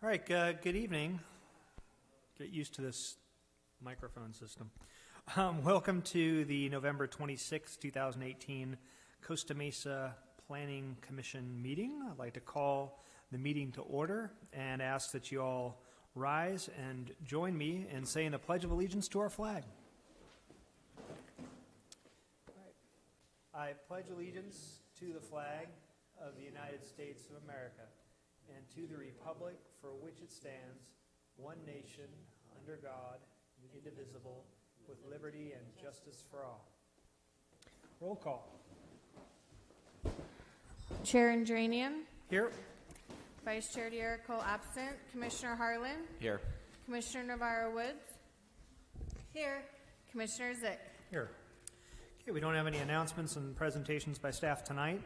All right, good evening. Get used to this microphone system. Welcome to the November 26, 2018 Costa Mesa Planning Commission meeting. I'd like to call the meeting to order and ask that you all rise and join me in saying the Pledge of Allegiance to our flag. I pledge allegiance to the flag of the United States of America and to the republic for which it stands, one nation, under God, indivisible, with liberty and justice for all. Roll call. Chair Andranian. Here. Vice Chair D'Erico absent. Commissioner Harlan. Here. Commissioner Navarro-Woods. Here. Commissioner Zick. Here. Okay, we don't have any announcements and presentations by staff tonight,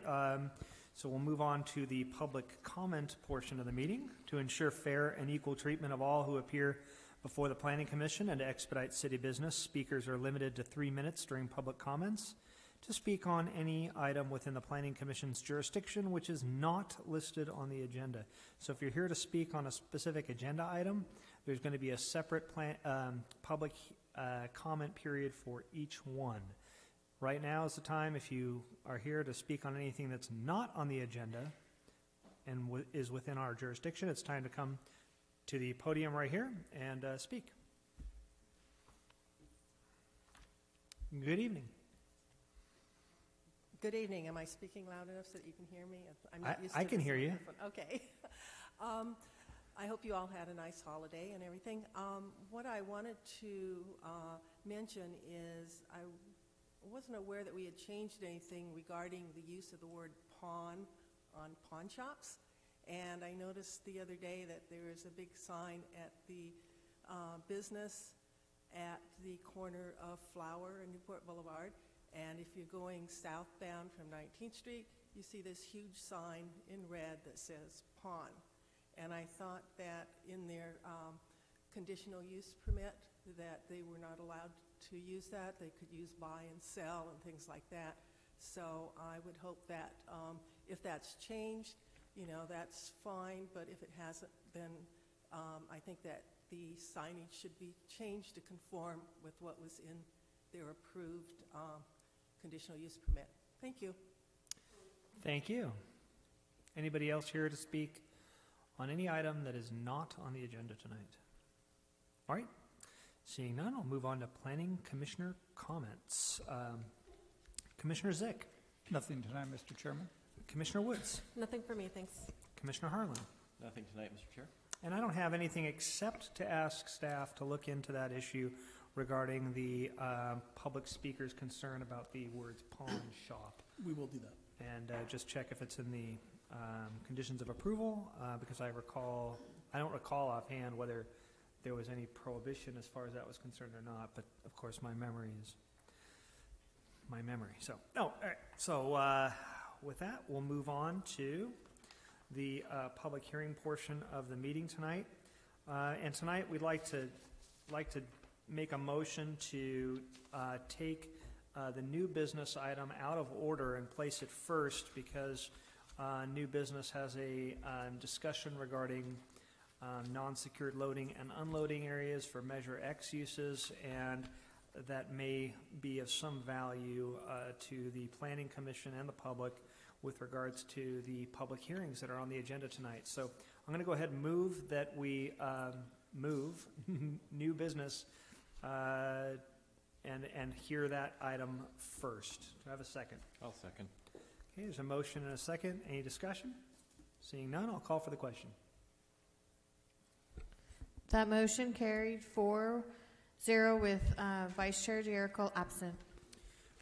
so we'll move on to the public comment portion of the meeting. To ensure fair and equal treatment of all who appear before the Planning Commission and to expedite city business, speakers are limited to 3 minutes during public comments to speak on any item within the Planning Commission's jurisdiction which is not listed on the agenda. So if you're here to speak on a specific agenda item, there's going to be a separate public comment period for each one. Right now is the time, if you are here to speak on anything that's not on the agenda and is within our jurisdiction, it's time to come to the podium right here and speak. Good evening. Good evening. Am I speaking loud enough so that you can hear me? I'm not used to I can hear you. Okay. I hope you all had a nice holiday and everything. What I wanted to mention is I wasn't aware that we had changed anything regarding the use of the word pawn on pawn shops. And I noticed the other day that there is a big sign at the business at the corner of Flower and Newport Boulevard. And if you're going southbound from 19th Street, you see this huge sign in red that says pawn. And I thought that in their conditional use permit that they were not allowed to use that. They could use buy and sell and things like that. So I would hope that if that's changed, you know, that's fine. But if it hasn't, then I think that the signage should be changed to conform with what was in their approved conditional use permit. Thank you. Thank you. Anybody else here to speak on any item that is not on the agenda tonight? All right. Seeing none, I'll move on to Planning Commissioner comments. Commissioner Zick. Nothing tonight, Mr. Chairman. Commissioner Woods. Nothing for me, thanks. Commissioner Harlan. Nothing tonight, Mr. Chair. And I don't have anything except to ask staff to look into that issue regarding the public speaker's concern about the words pawn shop. We will do that. And just check if it's in the conditions of approval, because I don't recall offhand whether there was any prohibition as far as that was concerned or not, but of course my memory is my memory. So, all right. So with that, we'll move on to the public hearing portion of the meeting tonight. And tonight we'd like to make a motion to take the new business item out of order and place it first, because new business has a discussion regarding non-secured loading and unloading areas for Measure X uses, and that may be of some value to the Planning Commission and the public with regards to the public hearings that are on the agenda tonight. So I'm going to go ahead and move that we move new business and hear that item first. Do I have a second? I'll second. Okay, there's a motion and a second. Any discussion? Seeing none, I'll call for the question. That motion carried 4-0 with Vice Chair D'Erico absent.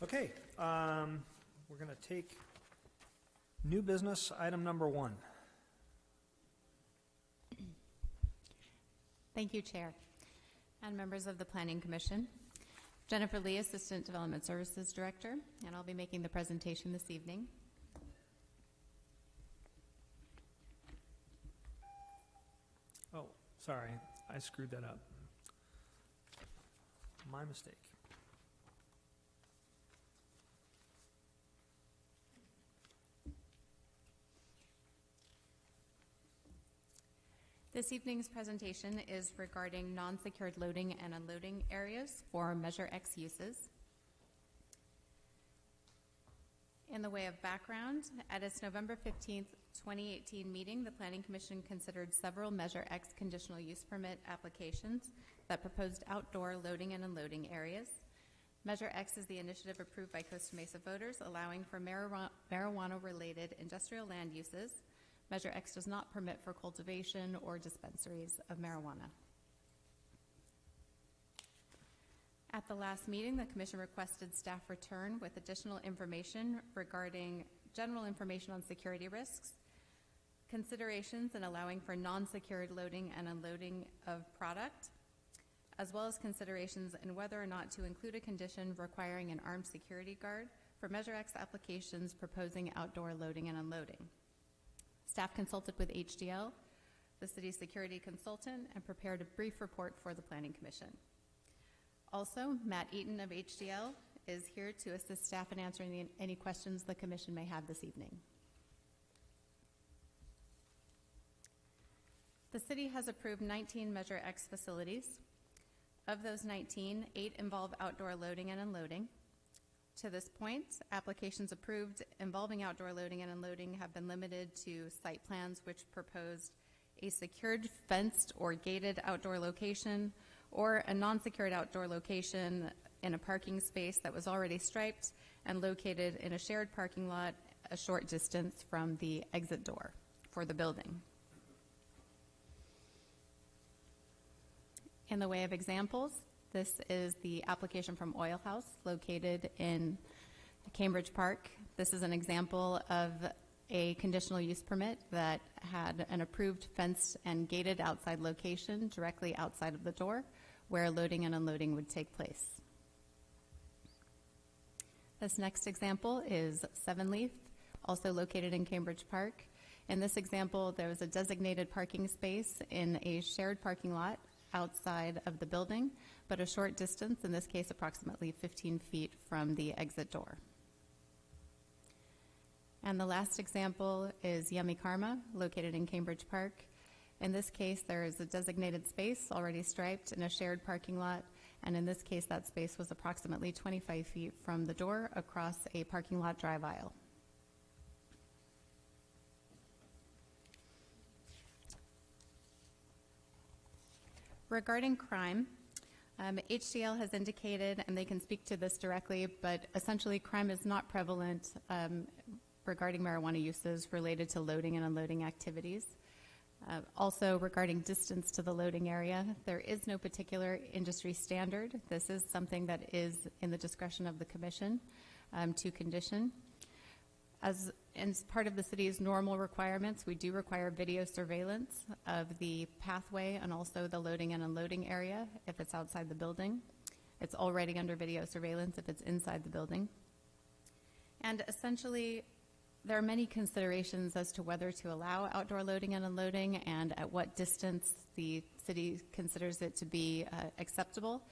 Okay, we're going to take new business item number 1. Thank you, Chair, and members of the Planning Commission. Jennifer Lee, Assistant Development Services Director, and I'll be making the presentation this evening. Oh, sorry, I screwed that up. My mistake. This evening's presentation is regarding non-secured loading and unloading areas for Measure X uses. In the way of background, at its November 15th, 2018 meeting, the Planning Commission considered several Measure X conditional use permit applications that proposed outdoor loading and unloading areas. Measure X is the initiative approved by Costa Mesa voters allowing for marijuana-related industrial land uses. Measure X does not permit for cultivation or dispensaries of marijuana. At the last meeting, the Commission requested staff return with additional information regarding general information on security risks, considerations in allowing for non-secured loading and unloading of product, as well as considerations in whether or not to include a condition requiring an armed security guard for Measure X applications proposing outdoor loading and unloading. Staff consulted with HDL, the city's security consultant, and prepared a brief report for the Planning Commission. Also, Matt Eaton of HDL is here to assist staff in answering any questions the Commission may have this evening. The city has approved 19 Measure X facilities. Of those 19, 8 involve outdoor loading and unloading. To this point, applications approved involving outdoor loading and unloading have been limited to site plans which proposed a secured, fenced, or gated outdoor location, or a non-secured outdoor location in a parking space that was already striped and located in a shared parking lot a short distance from the exit door for the building. In the way of examples, this is the application from Oil House located in Cambridge Park. This is an example of a conditional use permit that had an approved fenced and gated outside location directly outside of the door where loading and unloading would take place. This next example is Seven Leaf, also located in Cambridge Park. In this example, there was a designated parking space in a shared parking lot outside of the building, but a short distance, in this case approximately 15 feet from the exit door. And the last example is Yummy Karma, located in Cambridge Park. In this case, there is a designated space already striped in a shared parking lot, and in this case, that space was approximately 25 feet from the door across a parking lot drive aisle. Regarding crime, HCL has indicated, and they can speak to this directly, but essentially crime is not prevalent regarding marijuana uses related to loading and unloading activities. Also, regarding distance to the loading area, there is no particular industry standard. This is something that is in the discretion of the Commission to condition. As part of the city's normal requirements, we do require video surveillance of the pathway and also the loading and unloading area if it's outside the building. It's already under video surveillance if it's inside the building. And essentially, there are many considerations as to whether to allow outdoor loading and unloading and at what distance the city considers it to be acceptable.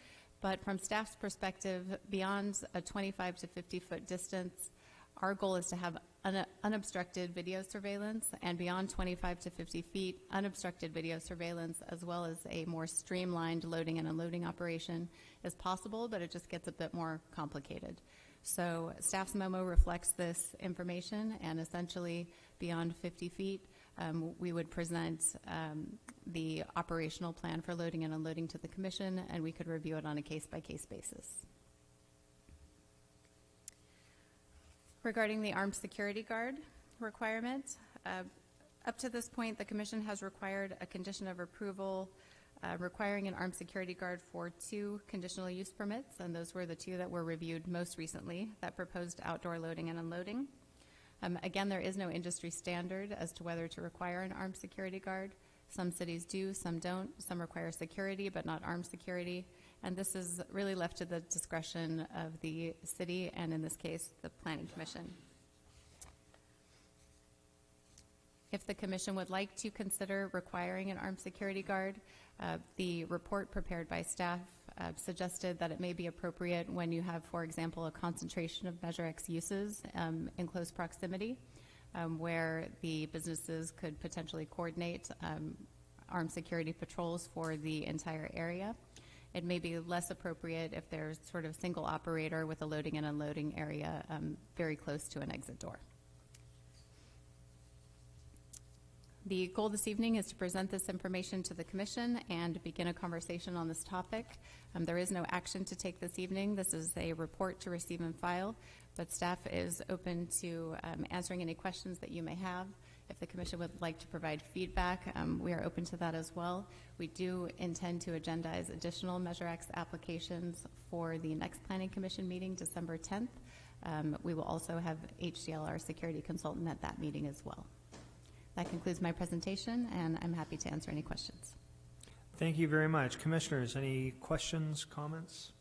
But from staff's perspective, beyond a 25 to 50-foot distance, our goal is to have unobstructed video surveillance, and beyond 25 to 50 feet, unobstructed video surveillance, as well as a more streamlined loading and unloading operation is possible, but it just gets a bit more complicated. So staff's memo reflects this information, and essentially beyond 50 feet, we would present the operational plan for loading and unloading to the Commission, and we could review it on a case-by-case basis. Regarding the armed security guard requirement, up to this point, the Commission has required a condition of approval requiring an armed security guard for 2 conditional use permits, and those were the 2 that were reviewed most recently that proposed outdoor loading and unloading. Again, there is no industry standard as to whether to require an armed security guard. Some cities do, some don't. Some require security but not armed security. And this is really left to the discretion of the city and, in this case, the Planning Commission. If the Commission would like to consider requiring an armed security guard, the report prepared by staff suggested that it may be appropriate when you have, for example, a concentration of Measure X uses in close proximity, where the businesses could potentially coordinate armed security patrols for the entire area. It may be less appropriate if there's sort of single operator with a loading and unloading area very close to an exit door. The goal this evening is to present this information to the Commission and begin a conversation on this topic. There is no action to take this evening. This is a report to receive and file, but staff is open to answering any questions that you may have. If the Commission would like to provide feedback, we are open to that as well. We do intend to agendize additional Measure X applications for the next Planning Commission meeting, December 10th. We will also have HDL, our security consultant, at that meeting as well. That concludes my presentation, and I'm happy to answer any questions. Thank you very much. Commissioners, any questions, comments?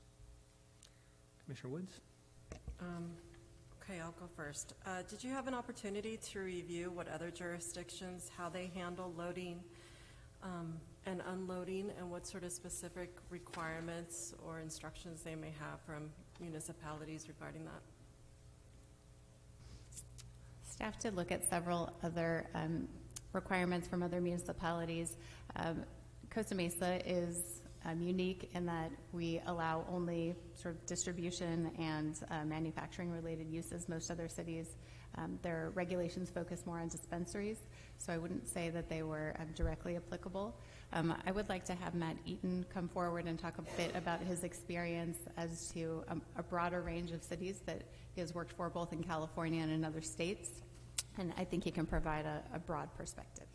Commissioner Woods? Okay, I'll go first. Did you have an opportunity to review what other jurisdictions, how they handle loading and unloading, and what sort of specific requirements or instructions they may have from municipalities regarding that? Staff did look at several other requirements from other municipalities. Costa Mesa is unique in that we allow only sort of distribution and manufacturing related uses. Most other cities, their regulations focus more on dispensaries, so I wouldn't say that they were directly applicable. I would like to have Matt Eaton come forward and talk a bit about his experience as to a broader range of cities that he has worked for both in California and in other states, and I think he can provide a broad perspective.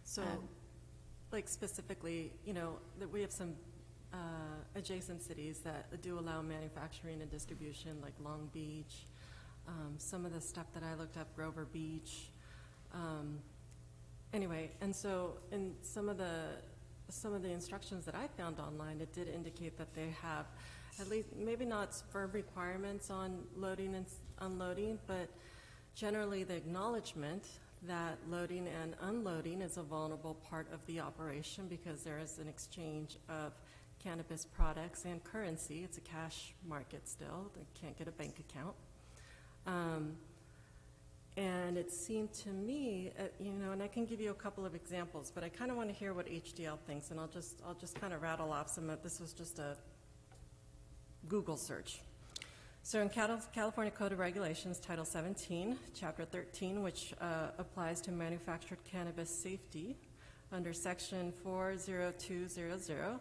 So, like specifically, you know, that we have some adjacent cities that do allow manufacturing and distribution, like Long Beach, some of the stuff that I looked up, Grover Beach. Anyway, and so in some of the instructions that I found online, it did indicate that they have at least maybe not firm requirements on loading and unloading, but generally the acknowledgement that loading and unloading is a vulnerable part of the operation because there is an exchange of cannabis products and currency. It's a cash market still. They can't get a bank account. And it seemed to me, you know, and I can give you a couple of examples, but I kind of want to hear what HDL thinks, and I'll just kind of rattle off some of this. Was just a Google search. So in California Code of Regulations, Title 17, Chapter 13, which applies to manufactured cannabis safety, under Section 40200,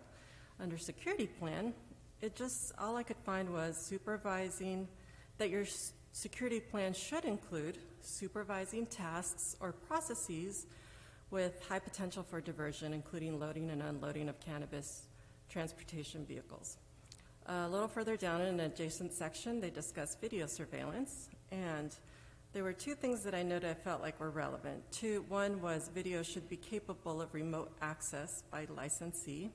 under security plan, it just, all I could find was supervising, that your security plan should include supervising tasks or processes with high potential for diversion, including loading and unloading of cannabis transportation vehicles. A little further down in an adjacent section, they discuss video surveillance, and there were two things that I noted I felt like were relevant. One was video should be capable of remote access by licensee,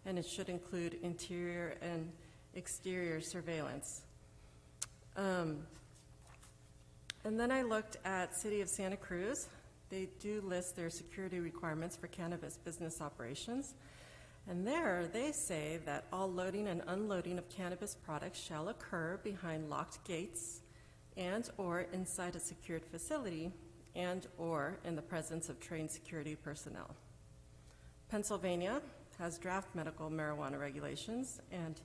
and it should include interior and exterior surveillance. And then I looked at City of Santa Cruz. They do list their security requirements for cannabis business operations. And there they say that all loading and unloading of cannabis products shall occur behind locked gates and or inside a secured facility and or in the presence of trained security personnel. Pennsylvania has draft medical marijuana regulations, and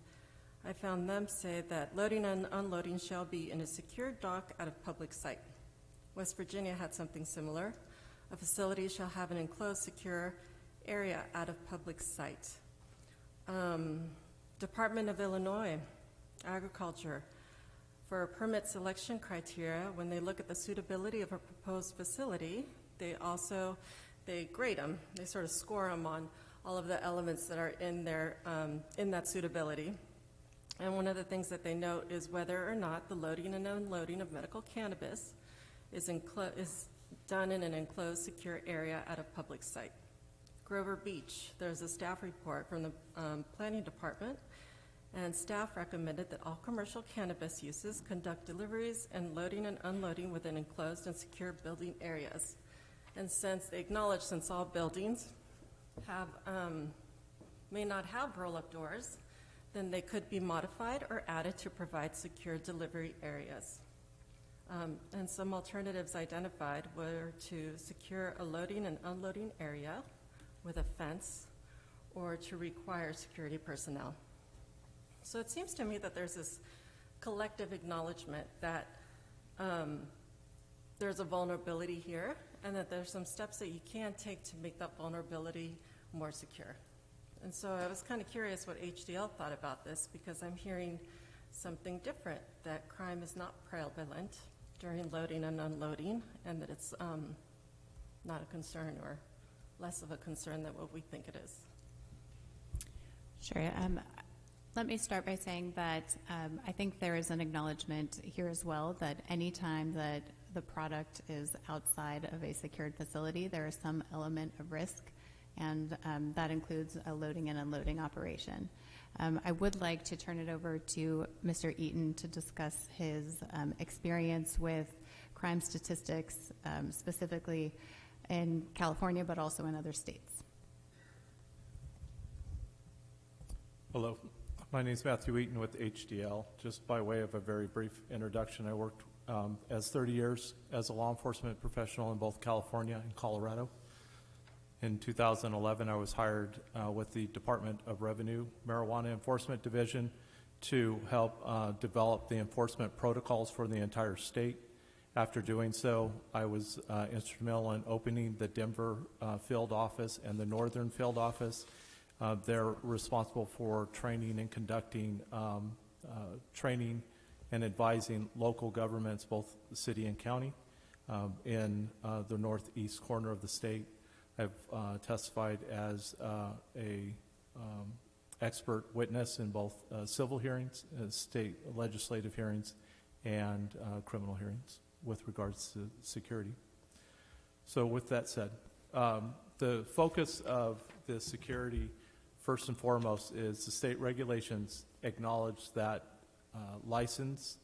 I found them say that loading and unloading shall be in a secured dock at a public site. West Virginia had something similar. A facility shall have an enclosed secure area at a public site. Department of Illinois, Agriculture, for permit selection criteria, when they look at the suitability of a proposed facility, they grade them. They sort of score them on all of the elements that are in there, in that suitability. And one of the things that they note is whether or not the loading and unloading of medical cannabis is done in an enclosed, secure area at a public site. Grover Beach, there's a staff report from the planning department, and staff recommended that all commercial cannabis uses conduct deliveries and loading and unloading within enclosed and secure building areas. And since they acknowledge, since all buildings may not have roll-up doors, then they could be modified or added to provide secure delivery areas. And some alternatives identified were to secure a loading and unloading area with a fence or to require security personnel. So it seems to me that there's this collective acknowledgement that there's a vulnerability here and that there's some steps that you can take to make that vulnerability more secure. And so I was kind of curious what HDL thought about this, because I'm hearing something different, that crime is not prevalent during loading and unloading, and that it's not a concern, or less of a concern than what we think it is. Sure. Let me start by saying that I think there is an acknowledgement here as well that any time that the product is outside of a secured facility, there is some element of risk, and that includes a loading and unloading operation. I would like to turn it over to Mr. Eaton to discuss his experience with crime statistics, specifically in California, but also in other states. Hello, my name is Matthew Eaton with HDL. Just by way of a very brief introduction, I worked as 30 years as a law enforcement professional in both California and Colorado. In 2011, I was hired with the Department of Revenue Marijuana Enforcement Division to help develop the enforcement protocols for the entire state. After doing so, I was instrumental in opening the Denver field office and the Northern field office. They're responsible for training and conducting training and advising local governments, both the city and county, in the northeast corner of the state. I've testified as a expert witness in both civil hearings, state legislative hearings, and criminal hearings with regards to security. So with that said, the focus of the security, first and foremost, is the state regulations acknowledge that licensed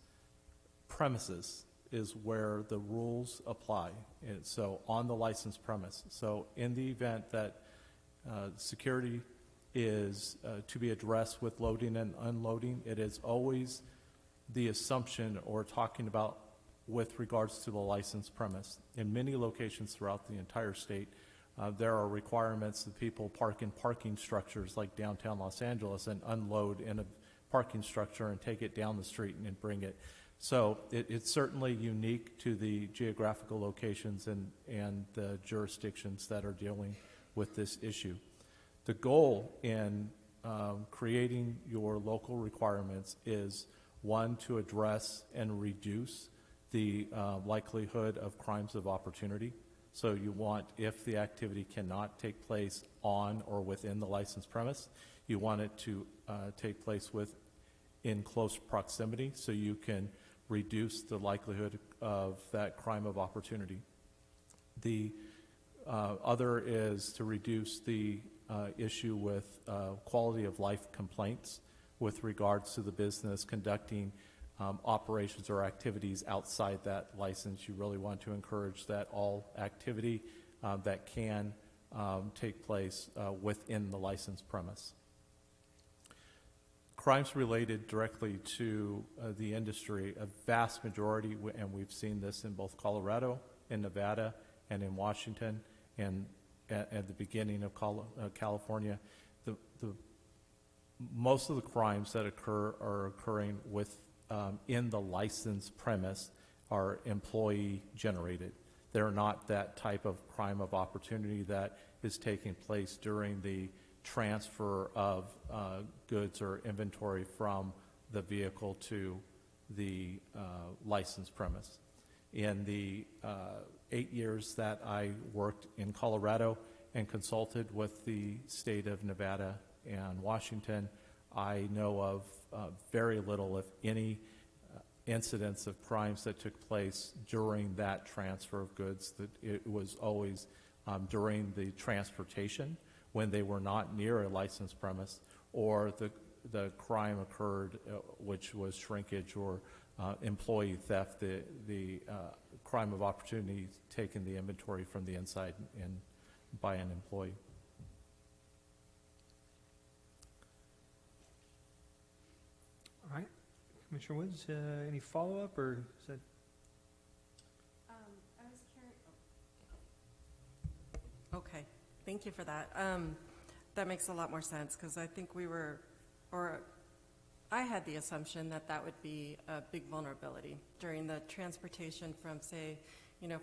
premises is where the rules apply. And so on the licensed premise. So in the event that security is to be addressed with loading and unloading, it is always the assumption or talking about with regards to the licensed premise. In many locations throughout the entire state, there are requirements that people park in parking structures like downtown Los Angeles and unload in a parking structure and take it down the street and bring it. So it's certainly unique to the geographical locations and the jurisdictions that are dealing with this issue. The goal in creating your local requirements is, one, to address and reduce the likelihood of crimes of opportunity. So you want, if the activity cannot take place on or within the licensed premise, you want it to take place in close proximity so you can reduce the likelihood of that crime of opportunity. The other is to reduce the issue with quality of life complaints with regards to the business conducting operations or activities outside that license. You really want to encourage that all activity that can take place within the licensed premise. Crimes related directly to the industry, a vast majority, and we've seen this in both Colorado, in Nevada, and in Washington, and at the beginning of California, most of the crimes that occur are occurring in the licensed premise are employee generated. They're not that type of crime of opportunity that is taking place during the transfer of goods or inventory from the vehicle to the licensed premise. In the 8 years that I worked in Colorado and consulted with the state of Nevada and Washington, I know of very little, if any, incidents of crimes that took place during that transfer of goods. That it was always during the transportation when they were not near a licensed premise, or the crime occurred, which was shrinkage or employee theft, the crime of opportunity, taking the inventory from the inside and by an employee. All right. Commissioner Woods, any follow-up, or is that? I was curious. Okay. Thank you for that. That makes a lot more sense, because I think I had the assumption that that would be a big vulnerability during the transportation from, say,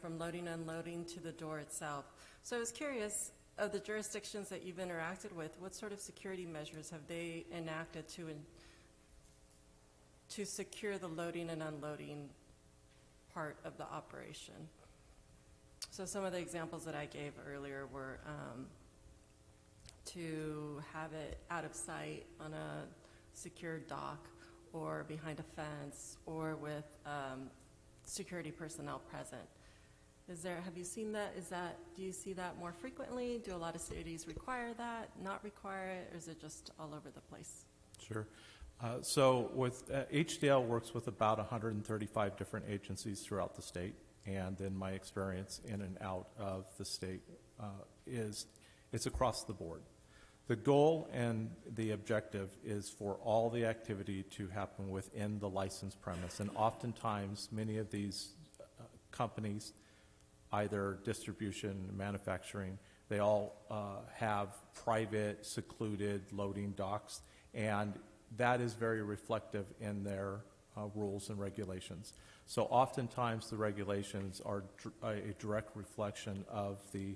from loading, unloading to the door itself. So I was curious, of the jurisdictions that you've interacted with, what sort of security measures have they enacted to secure the loading and unloading part of the operation? So some of the examples that I gave earlier were to have it out of sight on a secured dock or behind a fence or with security personnel present. Have you seen that? Do you see that more frequently? Do a lot of cities require that, not require it, or is it just all over the place? Sure. So with HDL works with about 135 different agencies throughout the state, and then my experience in and out of the state it's across the board. The goal and the objective is for all the activity to happen within the licensed premise, and oftentimes many of these companies, either distribution, manufacturing, they all have private, secluded loading docks, and that is very reflective in their rules and regulations. So oftentimes the regulations are a direct reflection of the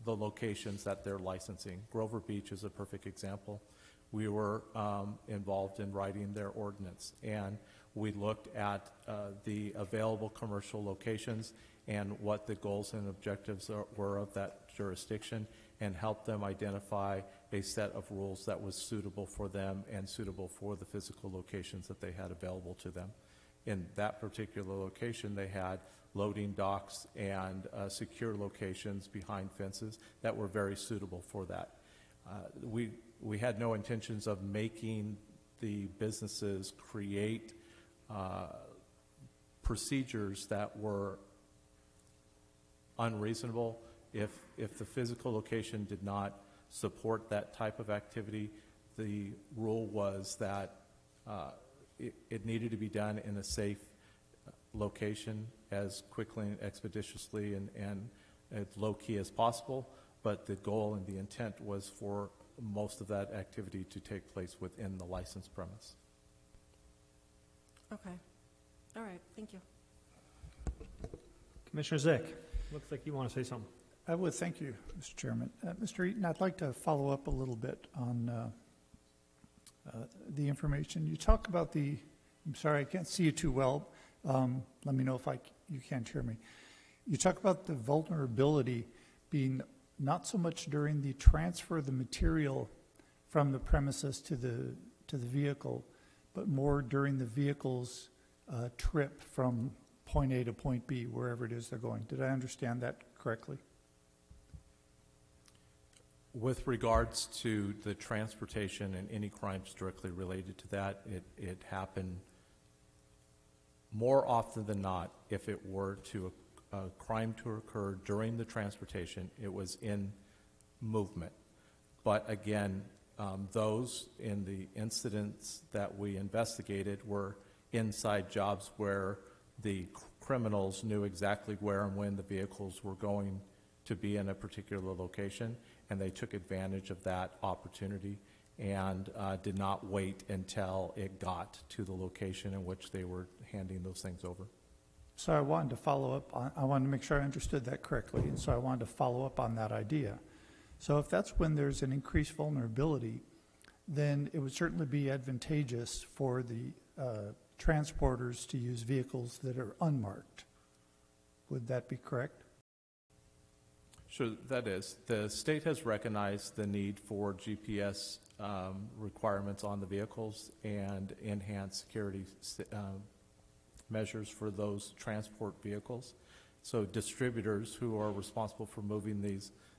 locations that they're licensing. Grover Beach is a perfect example. We were involved in writing their ordinance, and we looked at the available commercial locations and what the goals and objectives were of that jurisdiction, and helped them identify a set of rules that was suitable for them and suitable for the physical locations that they had available to them. In that particular location, they had loading docks and secure locations behind fences that were very suitable for that. We had no intentions of making the businesses create procedures that were unreasonable. If the physical location did not support that type of activity, the rule was that it needed to be done in a safe location as quickly and expeditiously and as low-key as possible, but the goal and the intent was for most of that activity to take place within the licensed premise. Okay. All right. Thank you. Commissioner Zick, looks like you want to say something. I would. Thank you, Mr. Chairman. Mr. Eaton, I'd like to follow up a little bit on the information. You talk about I'm sorry, I can't see you too well. Let me know if you can't hear me. You talk about the vulnerability being not so much during the transfer of the material from the premises to the vehicle, but more during the vehicle's trip from point A to point B, wherever it is they're going. Did I understand that correctly? With regards to the transportation and any crimes directly related to that, it happened more often than not. If it were to a crime to occur during the transportation, it was in movement. But again, those in the incidents that we investigated were inside jobs where the criminals knew exactly where and when the vehicles were going to be in a particular location, and they took advantage of that opportunity and did not wait until it got to the location in which they were handing those things over. So I wanted to follow up I wanted to make sure I understood that correctly, and so I wanted to follow up on that idea. So if that's when there's an increased vulnerability, then it would certainly be advantageous for the transporters to use vehicles that are unmarked. Would that be correct? Sure, that is. The state has recognized the need for GPS requirements on the vehicles and enhanced security measures for those transport vehicles. So distributors who are responsible for moving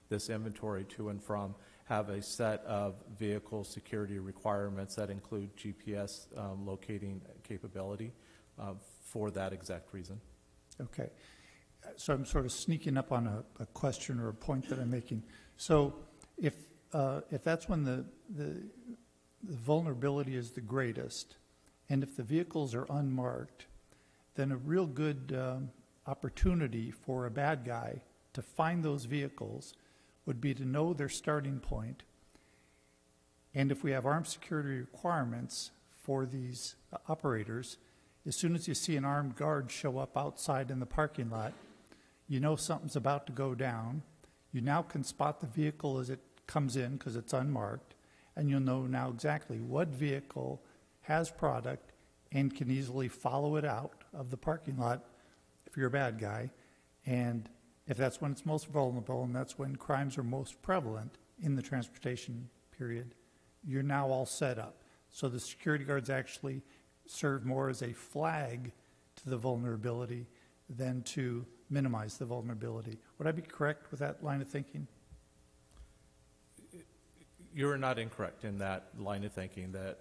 this inventory to and from have a set of vehicle security requirements that include GPS locating capability for that exact reason. Okay. So I'm sort of sneaking up on a question or a point that I'm making. So if that's when the vulnerability is the greatest, and if the vehicles are unmarked, then a real good opportunity for a bad guy to find those vehicles would be to know their starting point, and if we have armed security requirements for these operators, as soon as you see an armed guard show up outside in the parking lot, you know something's about to go down. You now can spot the vehicle as it comes in because it's unmarked, and you'll know now exactly what vehicle has product and can easily follow it out of the parking lot if you're a bad guy. And if that's when it's most vulnerable and that's when crimes are most prevalent in the transportation period, you're now all set up. So the security guards actually serve more as a flag to the vulnerability than to minimize the vulnerability. Would I be correct with that line of thinking? You're not incorrect in that line of thinking. That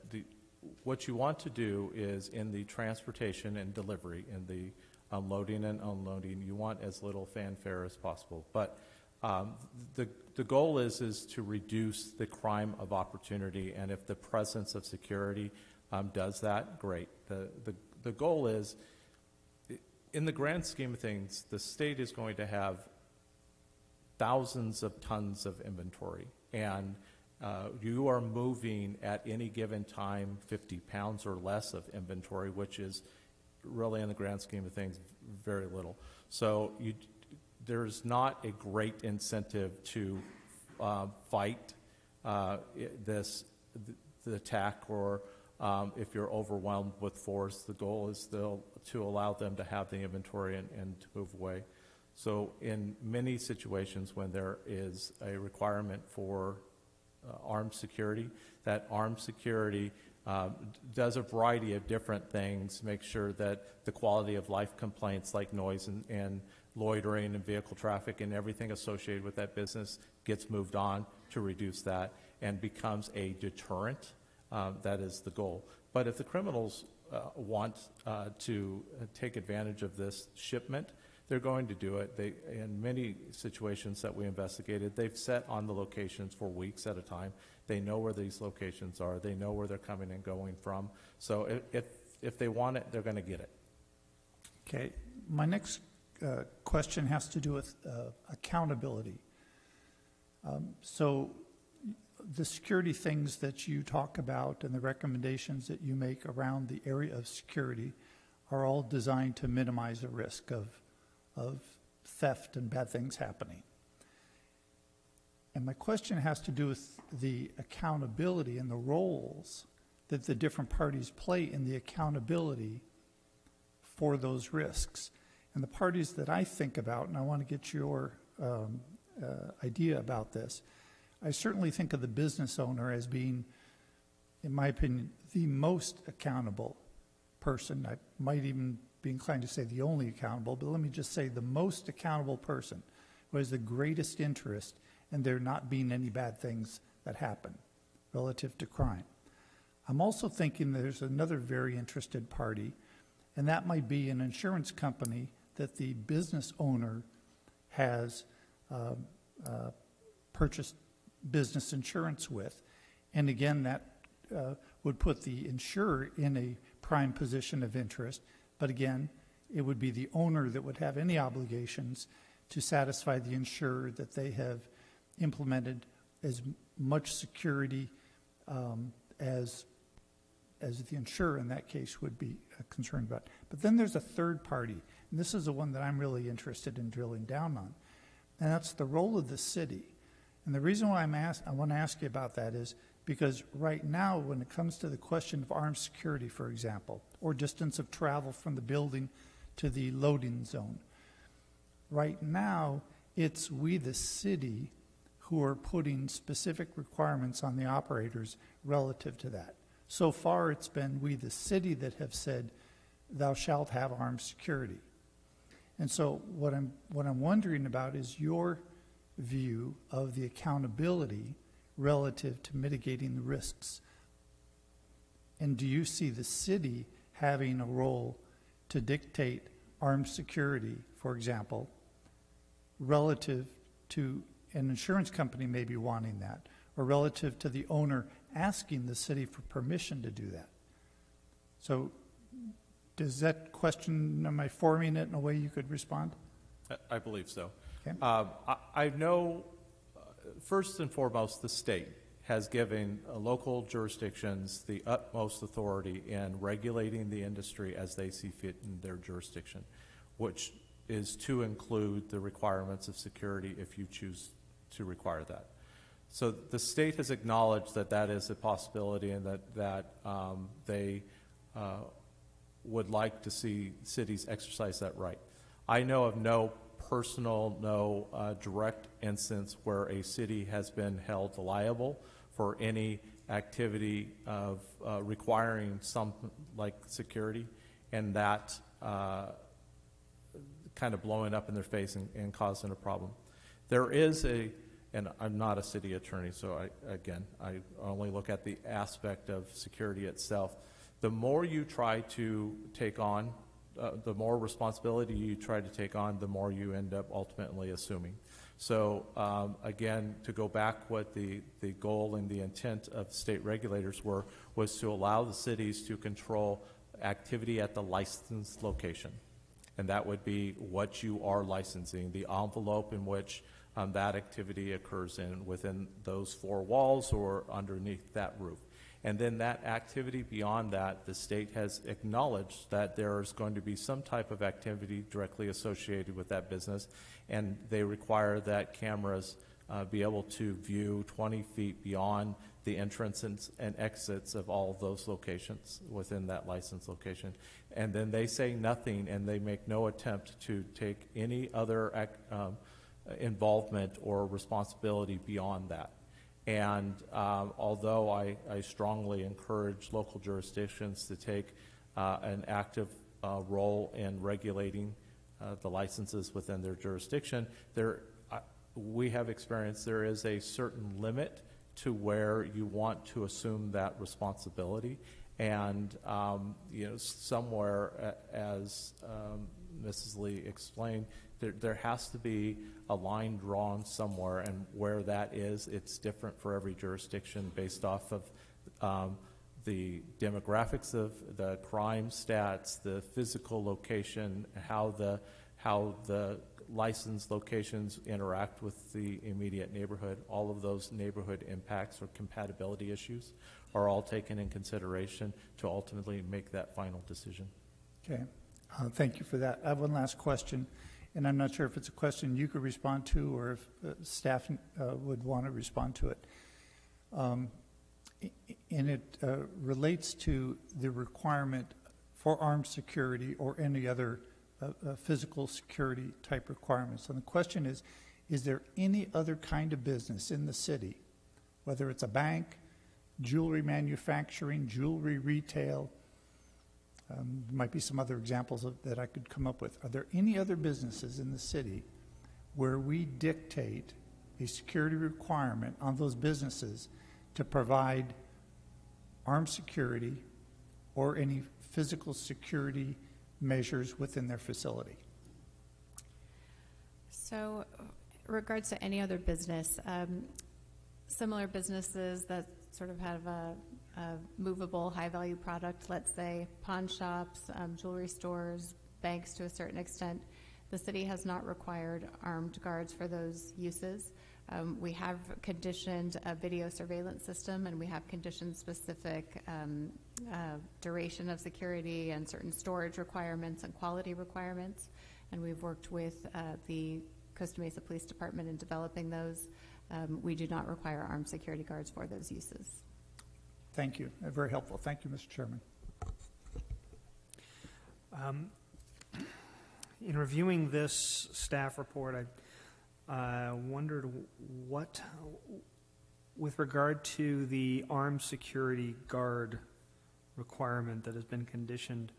what you want to do is in the transportation and delivery, in the loading and unloading, you want as little fanfare as possible. But the goal is to reduce the crime of opportunity, and if the presence of security does that, great. The goal is, in the grand scheme of things, the state is going to have thousands of tons of inventory, and you are moving at any given time 50 pounds or less of inventory, which is really, in the grand scheme of things, very little. So there's not a great incentive to fight the attack, or if you're overwhelmed with force. The goal is still to allow them to have the inventory and to move away. So in many situations when there is a requirement for armed security, that armed security does a variety of different things, make sure that the quality of life complaints like noise and loitering and vehicle traffic and everything associated with that business gets moved on to reduce that and becomes a deterrent. That is the goal. But if the criminals want to take advantage of this shipment, they're going to do it. In many situations that we investigated, they've set on the locations for weeks at a time. They know where these locations are. They know where they're coming and going from. So if they want it, they're going to get it. Okay. My next question has to do with accountability. So the security things that you talk about and the recommendations that you make around the area of security are all designed to minimize the risk of theft and bad things happening. And my question has to do with the accountability and the roles that the different parties play in the accountability for those risks. And the parties that I think about, and I want to get your idea about this, I certainly think of the business owner as being, in my opinion, the most accountable person. I might even be inclined to say the only accountable, but let me just say the most accountable person who has the greatest interest in there not being any bad things that happen relative to crime. I'm also thinking there's another very interested party, and that might be an insurance company that the business owner has purchased business insurance with. And again, that would put the insurer in a prime position of interest. But again, it would be the owner that would have any obligations to satisfy the insurer that they have implemented as much security as the insurer in that case would be concerned about. But then there's a third party, and this is the one that I'm really interested in drilling down on, and that's the role of the city. And the reason why I want to ask you about that is because right now, when it comes to the question of armed security, for example, or distance of travel from the building to the loading zone, right now, it's we, the city, who are putting specific requirements on the operators relative to that. So far, it's been we, the city, that have said, thou shalt have armed security. And so what I'm wondering about is your view of the accountability relative to mitigating the risks. And do you see the city having a role to dictate armed security, for example, relative to an insurance company maybe wanting that, or relative to the owner asking the city for permission to do that? So does that question, am I forming it in a way you could respond? I believe so. Okay. I know first and foremost, the state has given local jurisdictions the utmost authority in regulating the industry as they see fit in their jurisdiction, which is to include the requirements of security if you choose to require that. So the state has acknowledged that that is a possibility and that they would like to see cities exercise that right. I know of no direct instance where a city has been held liable for any activity of requiring something like security, and that kind of blowing up in their face and causing a problem. There is and I'm not a city attorney, so I only look at the aspect of security itself. The more you try to take on, the more responsibility you try to take on, the more you end up ultimately assuming. So again, to go back, what the goal and the intent of state regulators was to allow the cities to control activity at the licensed location. And that would be what you are licensing, the envelope in which that activity occurs within those four walls or underneath that roof. And then that activity beyond that, the state has acknowledged that there is going to be some type of activity directly associated with that business, and they require that cameras be able to view 20 feet beyond the entrances and exits of all of those locations within that licensed location. And then they say nothing, and they make no attempt to take any other involvement or responsibility beyond that. And although I strongly encourage local jurisdictions to take an active role in regulating the licenses within their jurisdiction, we have experienced there is a certain limit to where you want to assume that responsibility. And somewhere, as Mrs. Lee explained, there has to be a line drawn somewhere, and where that is, it's different for every jurisdiction based off of the demographics of the crime stats, the physical location, how the licensed locations interact with the immediate neighborhood. All of those neighborhood impacts or compatibility issues are all taken in consideration to ultimately make that final decision. Okay. Thank you for that. I have one last question, and I'm not sure if it's a question you could respond to or if staff would want to respond to it. And it relates to the requirement for armed security or any other physical security type requirements. And the question is there any other kind of business in the city, whether it's a bank, jewelry manufacturing, jewelry retail, might be some other examples that I could come up with. Are there any other businesses in the city where we dictate a security requirement on those businesses to provide armed security or any physical security measures within their facility? So, regards to any other business, similar businesses that sort of have a movable, high-value product, let's say pawn shops, jewelry stores, banks to a certain extent, the city has not required armed guards for those uses. We have conditioned a video surveillance system, and we have conditioned specific duration of security and certain storage requirements and quality requirements. And we've worked with the Costa Mesa Police Department in developing those. We do not require armed security guards for those uses. Thank you. Very helpful. Thank you, Mr. Chairman. In reviewing this staff report, I wondered what, with regard to the armed security guard requirement that has been conditioned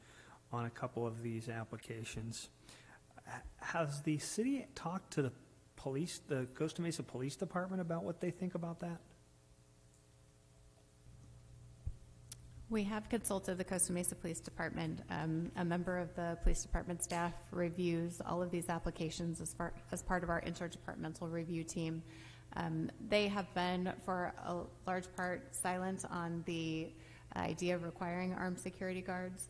on a couple of these applications, has the city talked to the police, the Costa Mesa Police Department, about what they think about that? We have consulted the Costa Mesa Police Department. A member of the police department staff reviews all of these applications as part of our interdepartmental review team. They have been, for a large part, silent on the idea of requiring armed security guards.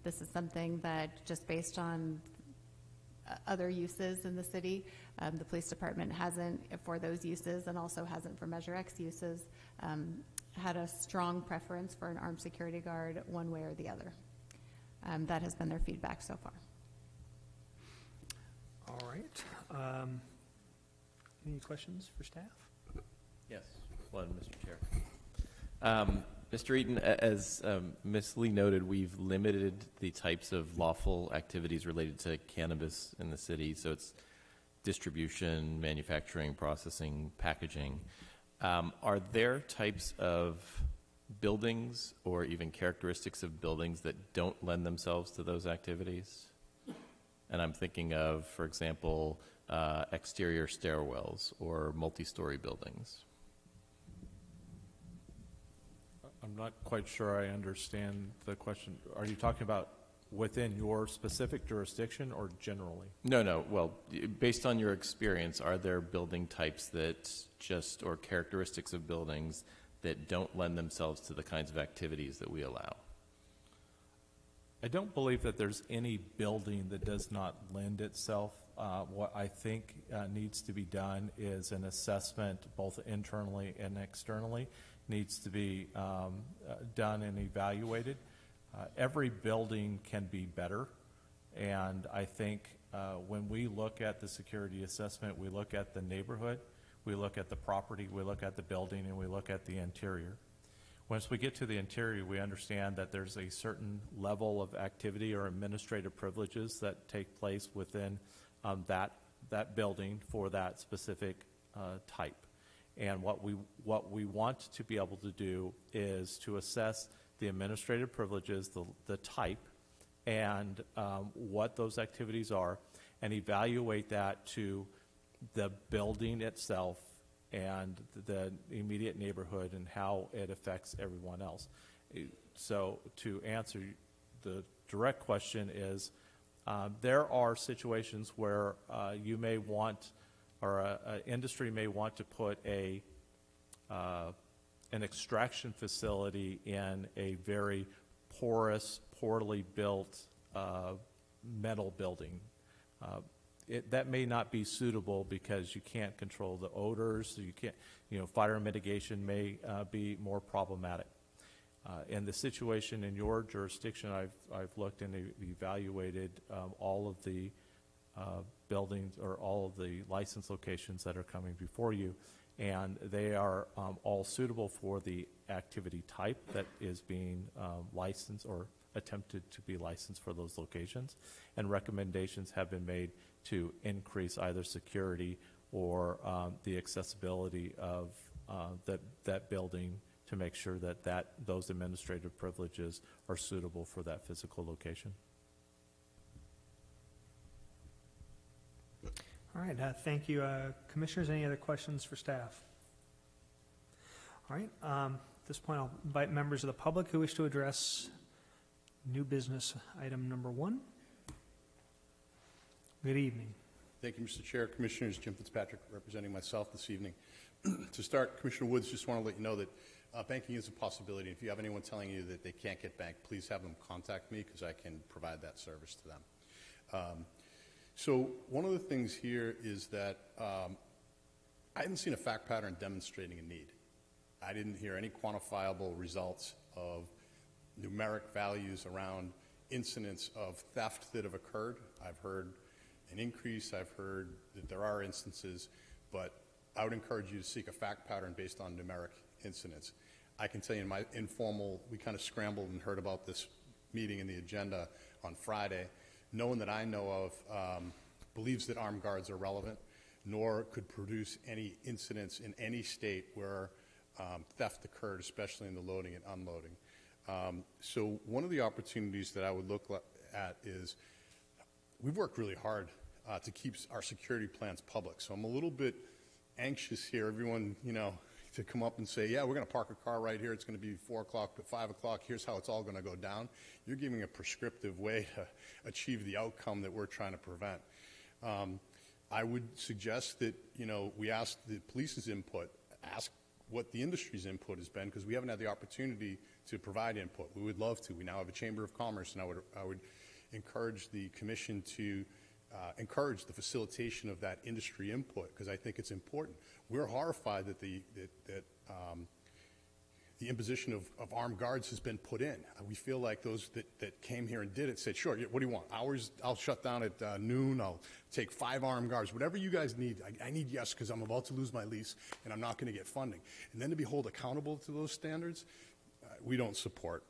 This is something that, just based on other uses in the city. The police department hasn't for those uses, and also hasn't for Measure X uses, had a strong preference for an armed security guard one way or the other. That has been their feedback so far. All right. Any questions for staff? Yes, one, Mr. Chair. Mr. Eaton, as Ms. Lee noted, we've limited the types of lawful activities related to cannabis in the city. So it's distribution, manufacturing, processing, packaging. Are there types of buildings or even characteristics of buildings that don't lend themselves to those activities? And I'm thinking of, for example, exterior stairwells or multi-story buildings. I'm not quite sure I understand the question. Are you talking about within your specific jurisdiction or generally? No. Well, based on your experience, are there building types that just, or characteristics of buildings that don't lend themselves to the kinds of activities that we allow? I don't believe that there's any building that does not lend itself. What I think needs to be done is an assessment, both internally and externally, needs to be done and evaluated. Every building can be better, and I think when we look at the security assessment, we look at the neighborhood, we look at the property, we look at the building, and we look at the interior. Once we get to the interior, we understand that there's a certain level of activity or administrative privileges that take place within that building for that specific type. And what we want to be able to do is to assess the administrative privileges, the type, and what those activities are, and evaluate that to the building itself and the immediate neighborhood and how it affects everyone else. So to answer the direct question is, there are situations where you may want, or an industry may want to put an extraction facility in a very porous, poorly built metal building. That may not be suitable because you can't control the odors. You can't, fire mitigation may be more problematic. In the situation in your jurisdiction, I've looked and evaluated all of the buildings or all of the license locations that are coming before you, and they are all suitable for the activity type that is being licensed or attempted to be licensed for those locations, and recommendations have been made to increase either security or the accessibility of that building to make sure that those administrative privileges are suitable for that physical location. All right, thank you. Commissioners, any other questions for staff? All right, at this point I'll invite members of the public who wish to address new business item number 1. Good evening. Thank you, Mr. Chair. Commissioners, Jim Fitzpatrick representing myself this evening. To start, Commissioner Woods, just want to let you know that banking is a possibility. If you have anyone telling you that they can't get banked, please have them contact me because I can provide that service to them. So one of the things here is that I haven't seen a fact pattern demonstrating a need. I didn't hear any quantifiable results of numeric values around incidents of theft that have occurred. I've heard an increase. I've heard that there are instances, but I would encourage you to seek a fact pattern based on numeric incidents. I can tell you in my informal, we kind of scrambled and heard about this meeting in the agenda on Friday. No one that I know of believes that armed guards are relevant, nor could produce any incidents in any state where theft occurred, especially in the loading and unloading. So one of the opportunities that I would look at is we've worked really hard to keep our security plans public. So I'm a little bit anxious here, everyone, to come up and say, yeah, we're going to park a car right here. It's going to be 4 o'clock to 5 o'clock. Here's how it's all going to go down. You're giving a prescriptive way to achieve the outcome that we're trying to prevent. I would suggest that, we ask the police's input, ask what the industry's input has been, because we haven't had the opportunity to provide input. We would love to. We now have a Chamber of Commerce, and I would encourage the commission to encourage the facilitation of that industry input, because I think it's important. We're horrified that the imposition of armed guards has been put in. We feel like those that came here and did it said, sure, what do you want? Hours, I'll shut down at noon, I'll take 5 armed guards, whatever you guys need. I need yes, because I'm about to lose my lease and I'm not going to get funding. And then to be held accountable to those standards, we don't support.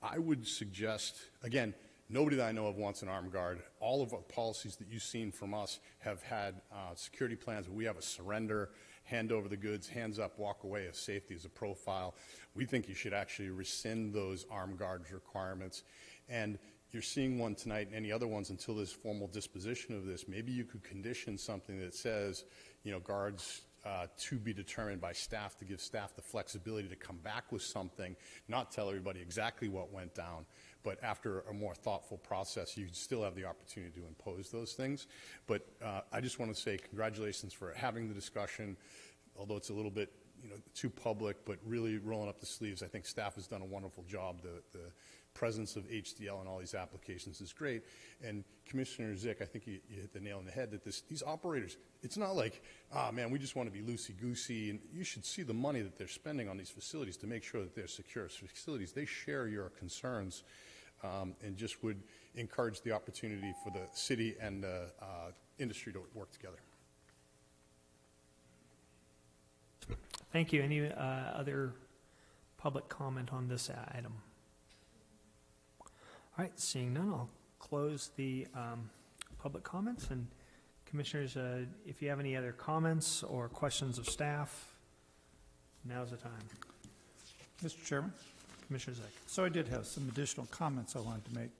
I would suggest, again, nobody that I know of wants an armed guard. All of our policies that you've seen from us have had security plans where we have a surrender, hand over the goods, hands up, walk away if safety is a profile. We think you should actually rescind those armed guards requirements. And you're seeing one tonight and any other ones until there's formal disposition of this. Maybe you could condition something that says, guards to be determined by staff, to give staff the flexibility to come back with something, not tell everybody exactly what went down, but after a more thoughtful process, you still have the opportunity to impose those things. But I just want to say congratulations for having the discussion, although it's a little bit too public, but really rolling up the sleeves. I think staff has done a wonderful job. The presence of HDL in all these applications is great. And Commissioner Zick, I think you hit the nail on the head that these operators, it's not like, man, we just want to be loosey-goosey. And you should see the money that they're spending on these facilities to make sure that they're secure facilities. They share your concerns and just would encourage the opportunity for the city and the industry to work together. Thank you. Any other public comment on this item? All right, seeing none, I'll close the public comments. And commissioners, if you have any other comments or questions of staff, now's the time. Mr. Chairman? Commissioner Zick. So I did have some additional comments I wanted to make.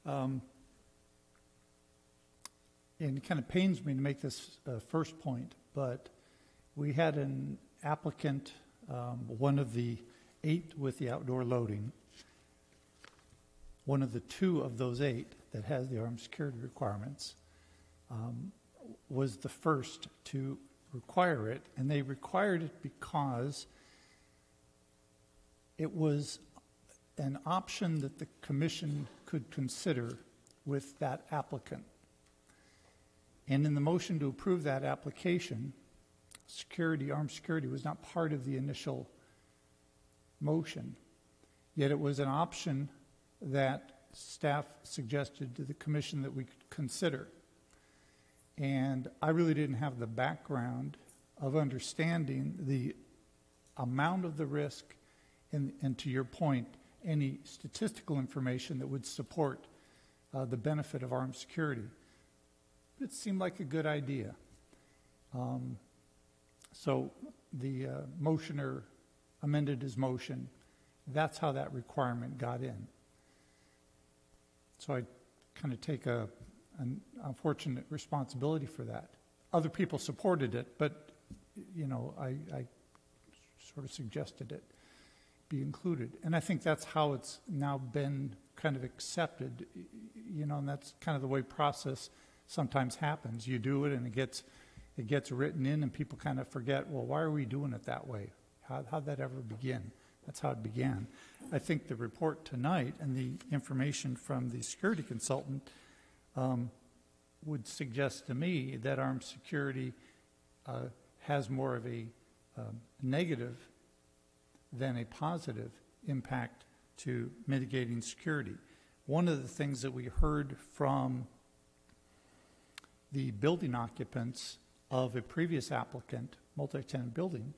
And it kind of pains me to make this first point, but we had an applicant, one of the 8 with the outdoor loading, one of the 2 of those 8 that has the armed security requirements, was the first to require it, and they required it because it was an option that the commission could consider with that applicant. And in the motion to approve that application, armed security was not part of the initial motion, yet it was an option that staff suggested to the commission that we could consider. And I really didn't have the background of understanding the amount of the risk and to your point, any statistical information that would support the benefit of armed security. It seemed like a good idea. So the motioner amended his motion. That's how that requirement got in. So I kind of take an unfortunate responsibility for that. Other people supported it, but I sort of suggested it be included. And I think that's how it's now been kind of accepted, and that's kind of the way process sometimes happens. You do it and it gets written in and people kind of forget, well, why are we doing it that way? How'd that ever begin? That's how it began. I think the report tonight and the information from the security consultant would suggest to me that armed security has more of a negative than a positive impact to mitigating security. One of the things that we heard from the building occupants of a previous applicant, multi-tenant building,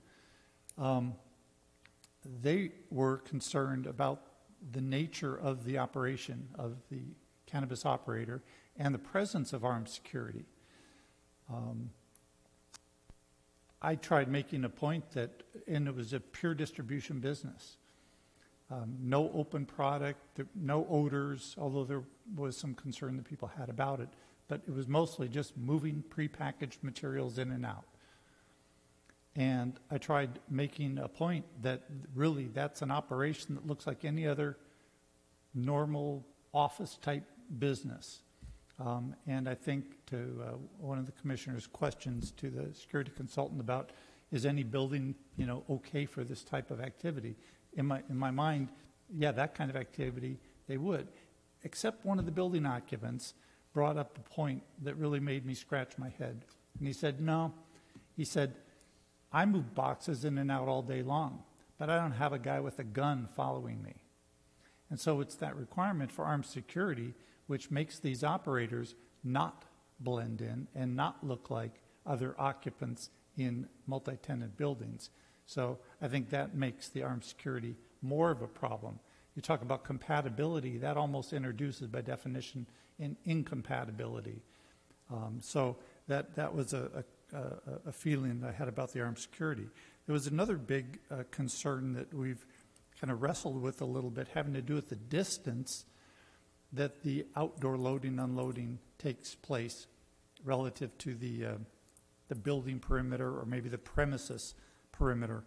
they were concerned about the nature of the operation of the cannabis operator and the presence of armed security. I tried making a point that, and it was a pure distribution business. No open product, no odors, although there was some concern that people had about it, but it was mostly just moving prepackaged materials in and out. And I tried making a point that really that's an operation that looks like any other normal office-type business. And I think to one of the commissioner's questions to the security consultant about is any building, okay for this type of activity? In my mind, yeah, that kind of activity, they would. Except one of the building occupants brought up a point that really made me scratch my head. And he said, no, he said, I move boxes in and out all day long, but I don't have a guy with a gun following me. And so it's that requirement for armed security which makes these operators not blend in and not look like other occupants in multi-tenant buildings. So I think that makes the armed security more of a problem. You talk about compatibility, that almost introduces by definition an incompatibility. So that was a feeling that I had about the armed security. There was another big concern that we've kind of wrestled with a little bit, having to do with the distance that the outdoor loading, unloading takes place relative to the building perimeter or maybe the premises perimeter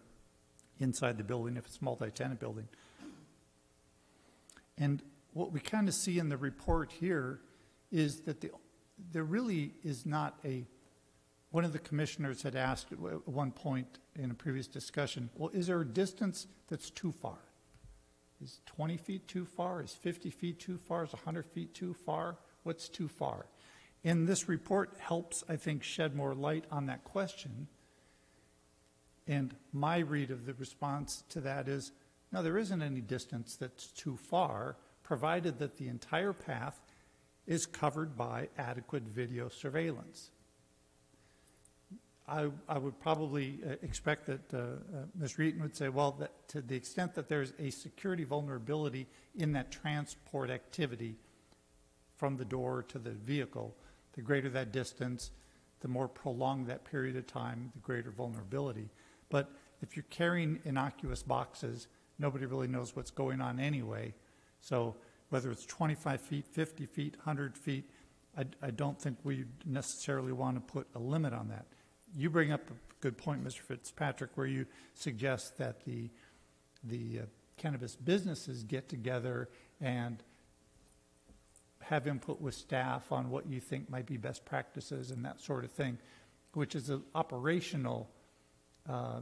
inside the building if it's a multi-tenant building. And what we kind of see in the report here is that there really is not one of the commissioners had asked at one point in a previous discussion, well, is there a distance that's too far? Is 20 feet too far? Is 50 feet too far? Is 100 feet too far? What's too far? And this report helps, I think, shed more light on that question. And my read of the response to that is, no, there isn't any distance that's too far, provided that the entire path is covered by adequate video surveillance. I would probably expect that Ms. Reeton would say, well, that to the extent that there's a security vulnerability in that transport activity from the door to the vehicle, the greater that distance, the more prolonged that period of time, the greater vulnerability. But if you're carrying innocuous boxes, nobody really knows what's going on anyway. So whether it's 25 feet, 50 feet, 100 feet, I don't think we necessarily want to put a limit on that. You bring up a good point, Mr. Fitzpatrick, where you suggest that the cannabis businesses get together and have input with staff on what you think might be best practices and that sort of thing, which is an operational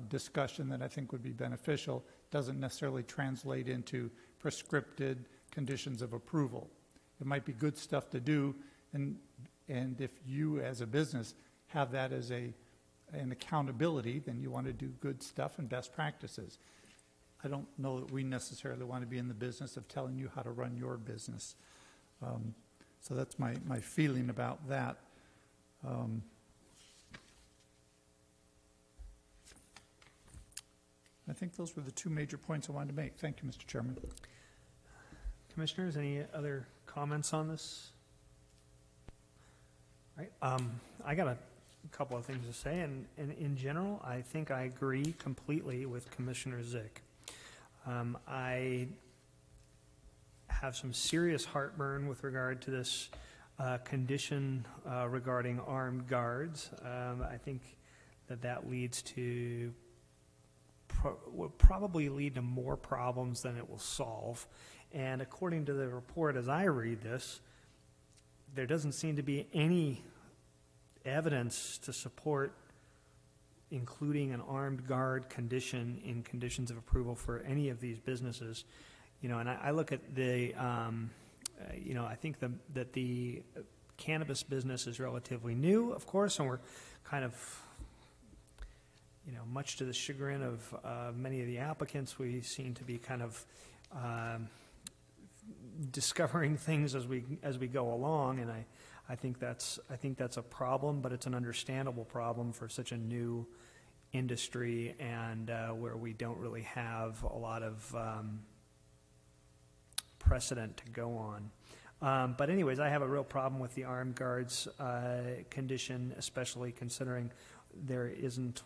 discussion that I think would be beneficial. Doesn't necessarily translate into prescripted conditions of approval. It might be good stuff to do, and if you as a business have that as an accountability, then you want to do good stuff and best practices. I don't know that we necessarily want to be in the business of telling you how to run your business. So that's my feeling about that. I think those were the two major points I wanted to make. Thank you, Mr. Chairman. Commissioners, any other comments on this? All right. I got a couple of things to say, and in general, I think I agree completely with Commissioner Zick. I have some serious heartburn with regard to this condition regarding armed guards. I think that leads to will probably lead to more problems than it will solve. And according to the report, as I read this, there doesn't seem to be any evidence to support including an armed guard condition in conditions of approval for any of these businesses. You know, and I look at the, you know, I think that the cannabis business is relatively new, of course, and we're kind of, you know, much to the chagrin of many of the applicants, we seem to be kind of discovering things as we go along, and I think that's a problem, but it's an understandable problem for such a new industry and where we don't really have a lot of precedent to go on. But anyways, I have a real problem with the armed guards condition, especially considering there isn't,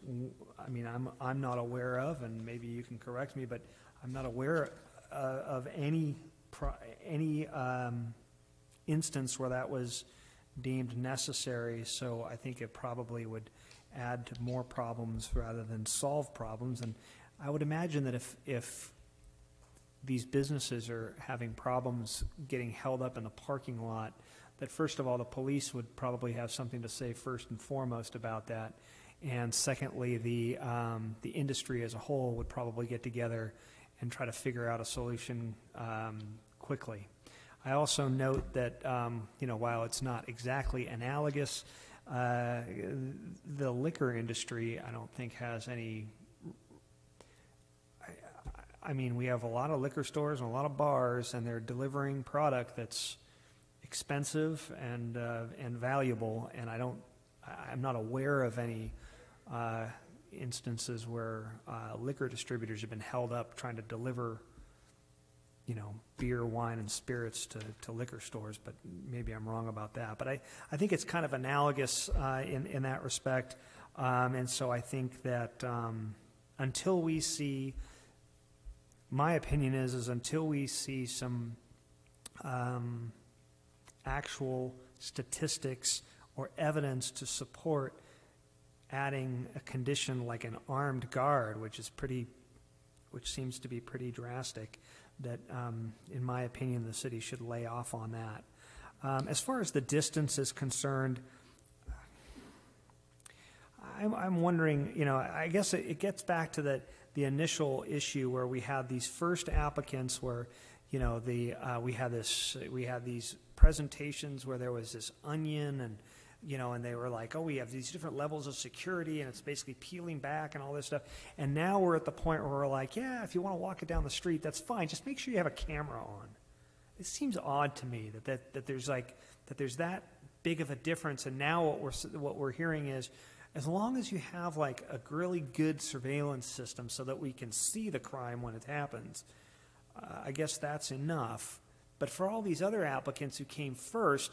I mean, I'm not aware of, and maybe you can correct me, but I'm not aware of any instance where that was deemed necessary, so I think it probably would add to more problems rather than solve problems. And I would imagine that if these businesses are having problems getting held up in the parking lot, that first of all, the police would probably have something to say first and foremost about that. And secondly, the industry as a whole would probably get together try to figure out a solution quickly. I also note that, while it's not exactly analogous, the liquor industry, I don't think has any. I mean, we have a lot of liquor stores and a lot of bars, and they're delivering product that's expensive and valuable. And I'm not aware of any instances where liquor distributors have been held up trying to deliver, beer, wine, and spirits to liquor stores, but maybe I'm wrong about that. But I think it's kind of analogous in that respect. And so I think that until we see, my opinion is until we see some actual statistics or evidence to support adding a condition like an armed guard, which seems to be pretty drastic, that, in my opinion, the city should lay off on that. As far as the distance is concerned, I'm wondering, I guess it gets back to the initial issue where we had these first applicants where, we had these presentations where there was this onion and, and they were like, oh, we have these different levels of security, and it's basically peeling back and all this stuff. And now we're at the point where we're like, yeah, if you want to walk it down the street, that's fine. Just make sure you have a camera on. It seems odd to me that there's that big of a difference. And now what we're hearing is, as long as you have like a really good surveillance system so that we can see the crime when it happens, I guess that's enough. But for all these other applicants who came first,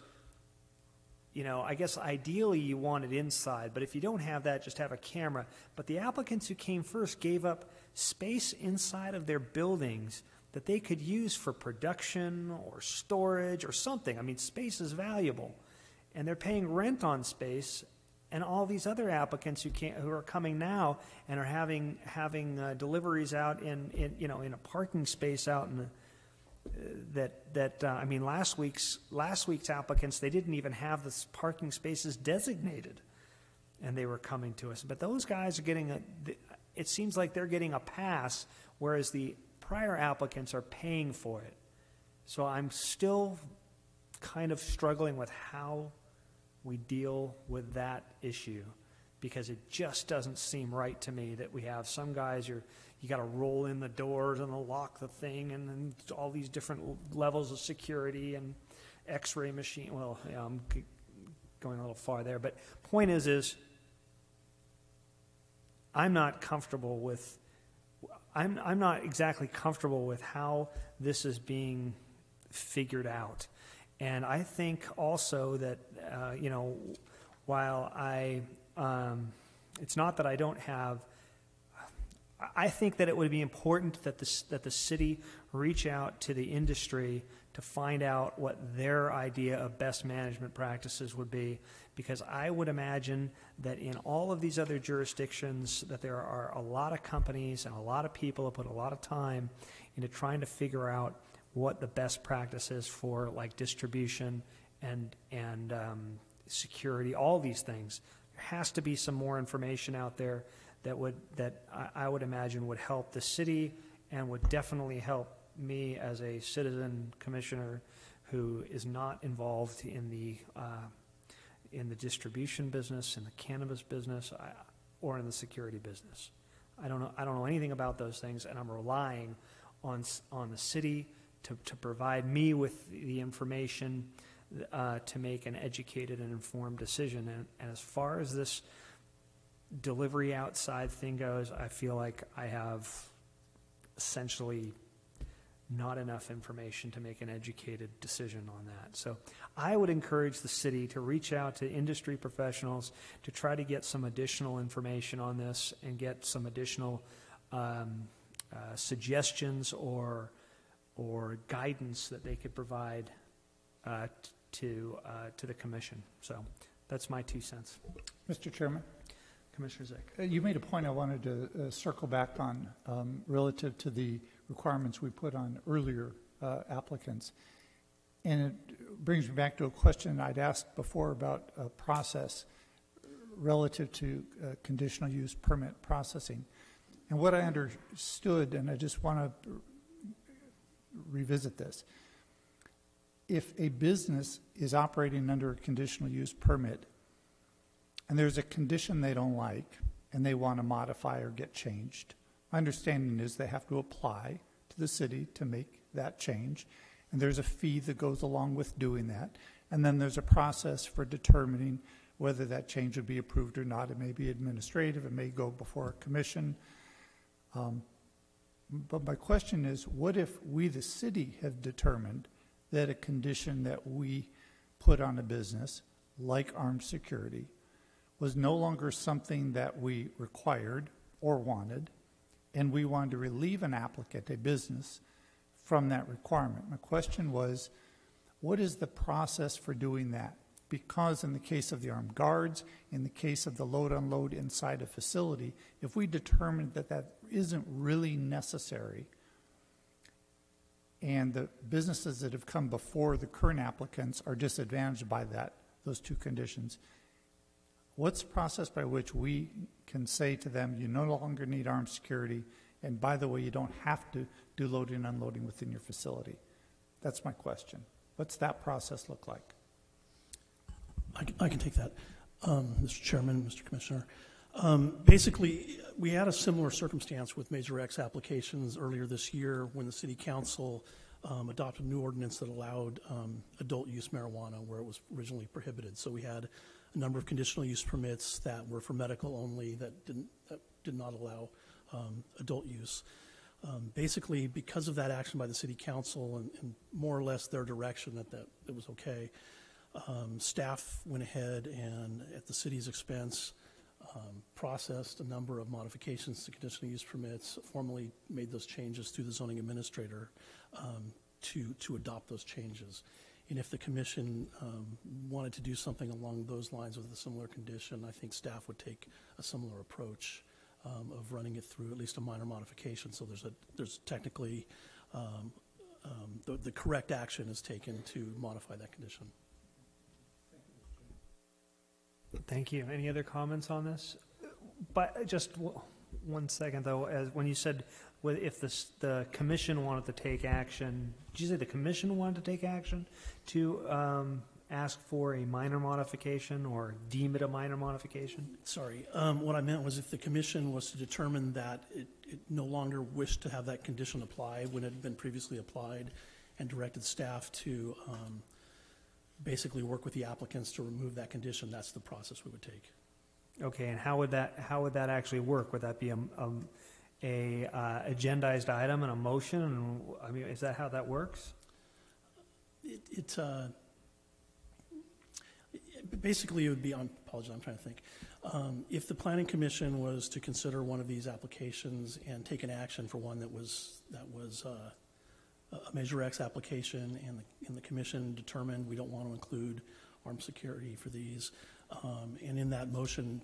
I guess ideally you want it inside, but if you don't have that, just have a camera. But the applicants who came first gave up space inside of their buildings that they could use for production or storage or something. I mean, space is valuable. And they're paying rent on space, and all these other applicants who are coming now and are having deliveries out in a parking space out in the I mean, last week's applicants, they didn't even have the parking spaces designated, and they were coming to us. But those guys are it seems like they're getting a pass, whereas the prior applicants are paying for it. So I'm still kind of struggling with how we deal with that issue, because it just doesn't seem right to me that we have some guys you got to roll in the doors and lock the thing, and then all these different levels of security and X-ray machine. Well, yeah, I'm going a little far there, but point is I'm not exactly comfortable with how this is being figured out. And I think also that, while it's not that I don't have, I think that it would be important that the city reach out to the industry to find out what their idea of best management practices would be, because I would imagine that in all of these other jurisdictions that there are a lot of companies and a lot of people who put a lot of time into trying to figure out what the best practice is for, like, distribution and security, all these things. There has to be some more information out there that I would imagine would help the city and would definitely help me as a citizen commissioner who is not involved in the distribution business, in the cannabis business, or in the security business. I don't know anything about those things, and I'm relying on the city to provide me with the information to make an educated and informed decision. And as far as this delivery outside thing goes, I feel like I have essentially not enough information to make an educated decision on that. So I would encourage the city to reach out to industry professionals to try to get some additional information on this and get some additional suggestions or guidance that they could provide to the commission. So that's my 2 cents. Mr. Chairman? Commissioner Zick. You made a point I wanted to circle back on relative to the requirements we put on earlier applicants. And it brings me back to a question I'd asked before about a process relative to conditional use permit processing. And what I understood, and I just want to revisit this, if a business is operating under a conditional use permit and there's a condition they don't like and they want to modify or get changed, my understanding is they have to apply to the city to make that change, and there's a fee that goes along with doing that, and then there's a process for determining whether that change would be approved or not. It may be administrative, it may go before a commission. But my question is, what if we, the city, have determined that a condition that we put on a business, like armed security, was no longer something that we required or wanted, and we wanted to relieve an applicant, a business, from that requirement? My question was, what is the process for doing that? Because in the case of the armed guards, in the case of the load-unload inside a facility, if we determine that that isn't really necessary, and the businesses that have come before the current applicants are disadvantaged by those two conditions, what's the process by which we can say to them, you no longer need armed security, and by the way, you don't have to do loading and unloading within your facility? That's my question. What's that process look like? I can take that, Mr. Chairman, Mr. Commissioner. Basically, we had a similar circumstance with Major X applications earlier this year when the City Council adopted a new ordinance that allowed adult use marijuana where it was originally prohibited. So we had a number of conditional use permits that were for medical only that did not allow adult use. Basically, because of that action by the City Council and more or less their direction that it was okay, staff went ahead and, at the city's expense, processed a number of modifications to conditional use permits, formally made those changes through the zoning administrator to adopt those changes. And if the commission wanted to do something along those lines with a similar condition, I think staff would take a similar approach of running it through at least a minor modification. So there's technically the correct action is taken to modify that condition. Thank you. Any other comments on this? But just 1 second, though, as when you said if the commission wanted to take action, did you say the commission wanted to take action to ask for a minor modification or deem it a minor modification? Sorry. What I meant was if the commission was to determine that it no longer wished to have that condition apply when it had been previously applied and directed staff to basically work with the applicants to remove that condition, that's the process we would take. Okay, and how would that actually work? Would that be a agendized item and a motion? I mean, is that how that works? Basically, it would be on. Apologize, I'm trying to think. If the Planning Commission was to consider one of these applications and take an action for one that was a Measure X application, and the commission determined we don't want to include armed security for these, and in that motion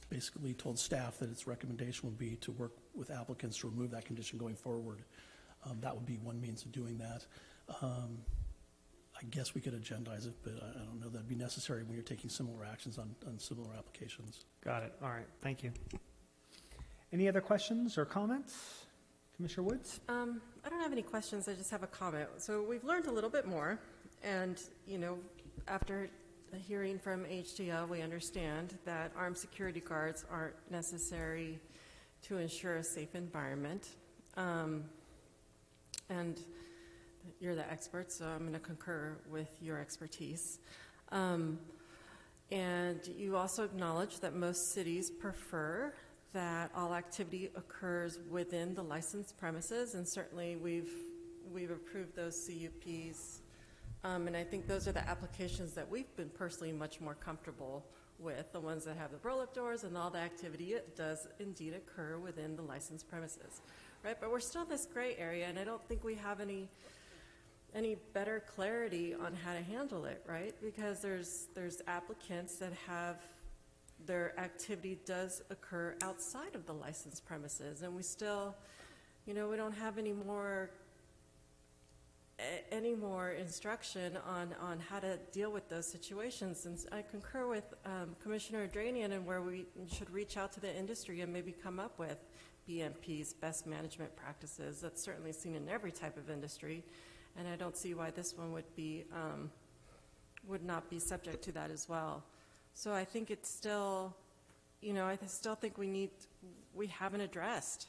basically told staff that its recommendation would be to work with applicants to remove that condition going forward. That would be one means of doing that. I guess we could agendize it, but I don't know that'd be necessary when you're taking similar actions on similar applications. Got it. All right. Thank you. Any other questions or comments? Commissioner Woods? I don't have any questions. I just have a comment. So we've learned a little bit more, and after hearing from HDL, we understand that armed security guards aren't necessary to ensure a safe environment. And you're the expert, so I'm going to concur with your expertise. And you also acknowledge that most cities prefer that all activity occurs within the licensed premises, and certainly we've approved those CUPs. And I think those are the applications that we've been personally much more comfortable with, the ones that have the roll-up doors and all the activity. It does indeed occur within the licensed premises, right? But we're still in this gray area, and I don't think we have any better clarity on how to handle it, right? Because there's applicants that have their activity does occur outside of the licensed premises, and we still, we don't have any more instruction on how to deal with those situations. And I concur with Commissioner Dranian and where we should reach out to the industry and maybe come up with BMPs, best management practices. That's certainly seen in every type of industry, and I don't see why this one would not be subject to that as well. So I think it's still, I still think we haven't addressed,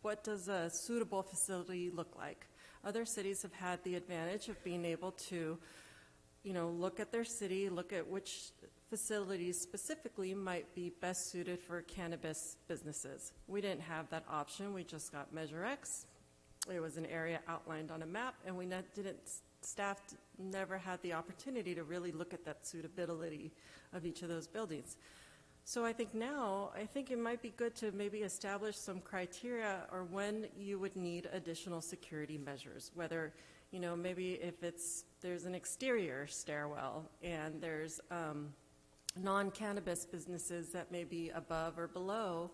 what does a suitable facility look like? Other cities have had the advantage of being able to, look at their city, look at which facilities specifically might be best suited for cannabis businesses. We didn't have that option. We just got Measure X. It was an area outlined on a map, and staff never had the opportunity to really look at that suitability of each of those buildings. So I think it might be good to maybe establish some criteria or when you would need additional security measures, whether, maybe if there's an exterior stairwell and there's non-cannabis businesses that may be above or below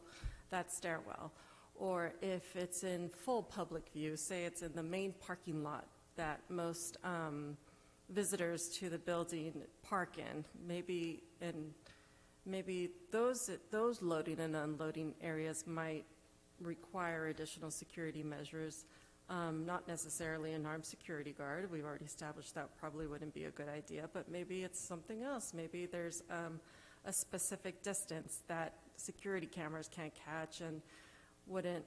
that stairwell, or if it's in full public view, say it's in the main parking lot that most visitors to the building park in, maybe those loading and unloading areas might require additional security measures, not necessarily an armed security guard. We've already established that probably wouldn't be a good idea, but maybe it's something else. Maybe there's a specific distance that security cameras can't catch and wouldn't,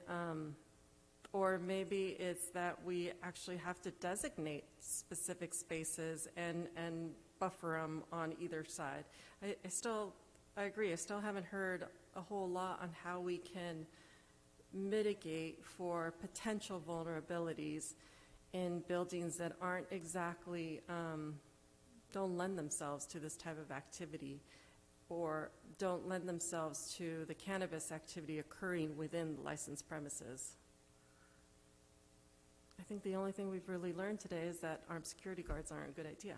or maybe it's that we actually have to designate specific spaces and buffer them on either side. I agree. I still haven't heard a whole lot on how we can mitigate for potential vulnerabilities in buildings that aren't exactly, don't lend themselves to this type of activity or don't lend themselves to the cannabis activity occurring within the licensed premises. I think the only thing we've really learned today is that armed security guards aren't a good idea.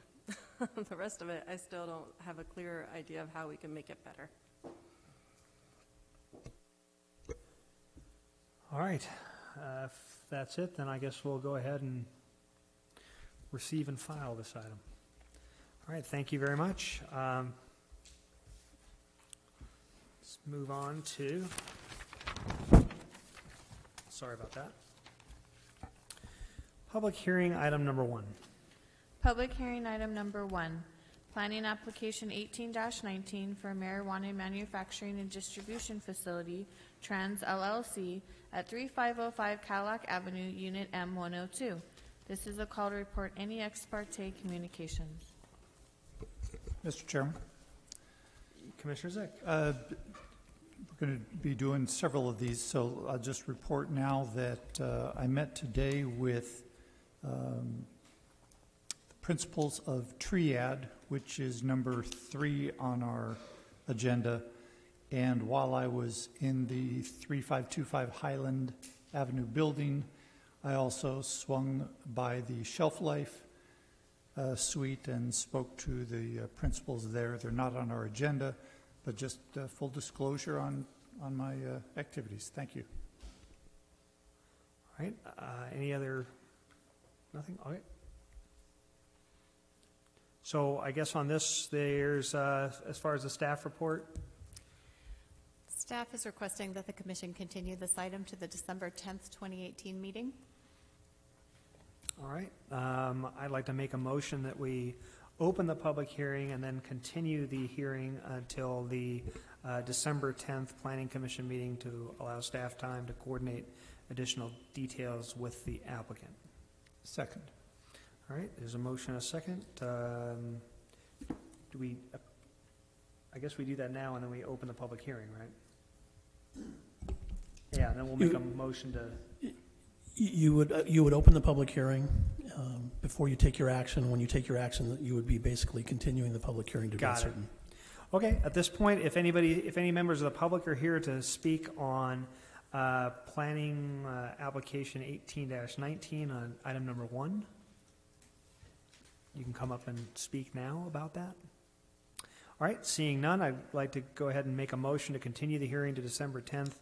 The rest of it, I still don't have a clear idea of how we can make it better. All right. If that's it, then I guess we'll go ahead and receive and file this item. All right. Thank you very much. Let's move on to, sorry about that. Public hearing item number 1. Public hearing item number 1, planning application 18-19 for marijuana manufacturing and distribution facility, Trans LLC, at 3505 Cadillac Avenue, Unit M102. This is a call to report any ex parte communications. Mr. Chairman. Commissioner Zick. We're going to be doing several of these, so I'll just report now that I met today with the principles of Triad, which is number 3 on our agenda. And while I was in the 3525 Highland Avenue building, I also swung by the Shelf Life suite and spoke to the principals there. They're not on our agenda, but just full disclosure on my activities. Thank you. All right. Any other? Nothing? Okay. So I guess on this, there's, as far as the staff report, Staff is requesting that the commission continue this item to the December 10th, 2018 meeting. all right. I'd like to make a motion that we open the public hearing and then continue the hearing until the December 10th Planning Commission meeting to allow staff time to coordinate additional details with the applicant. Second. All right, there's a motion, a second. Do we, I guess we do that now and then we open the public hearing, right? Yeah, and then we'll make a motion to. You would open the public hearing before you take your action. When you take your action, you would be basically continuing the public hearing to be certain. Okay, at this point, if any members of the public are here to speak on planning application 18-19 on item number 1, you can come up and speak now about that. All right, seeing none, I'd like to go ahead and make a motion to continue the hearing to December 10th,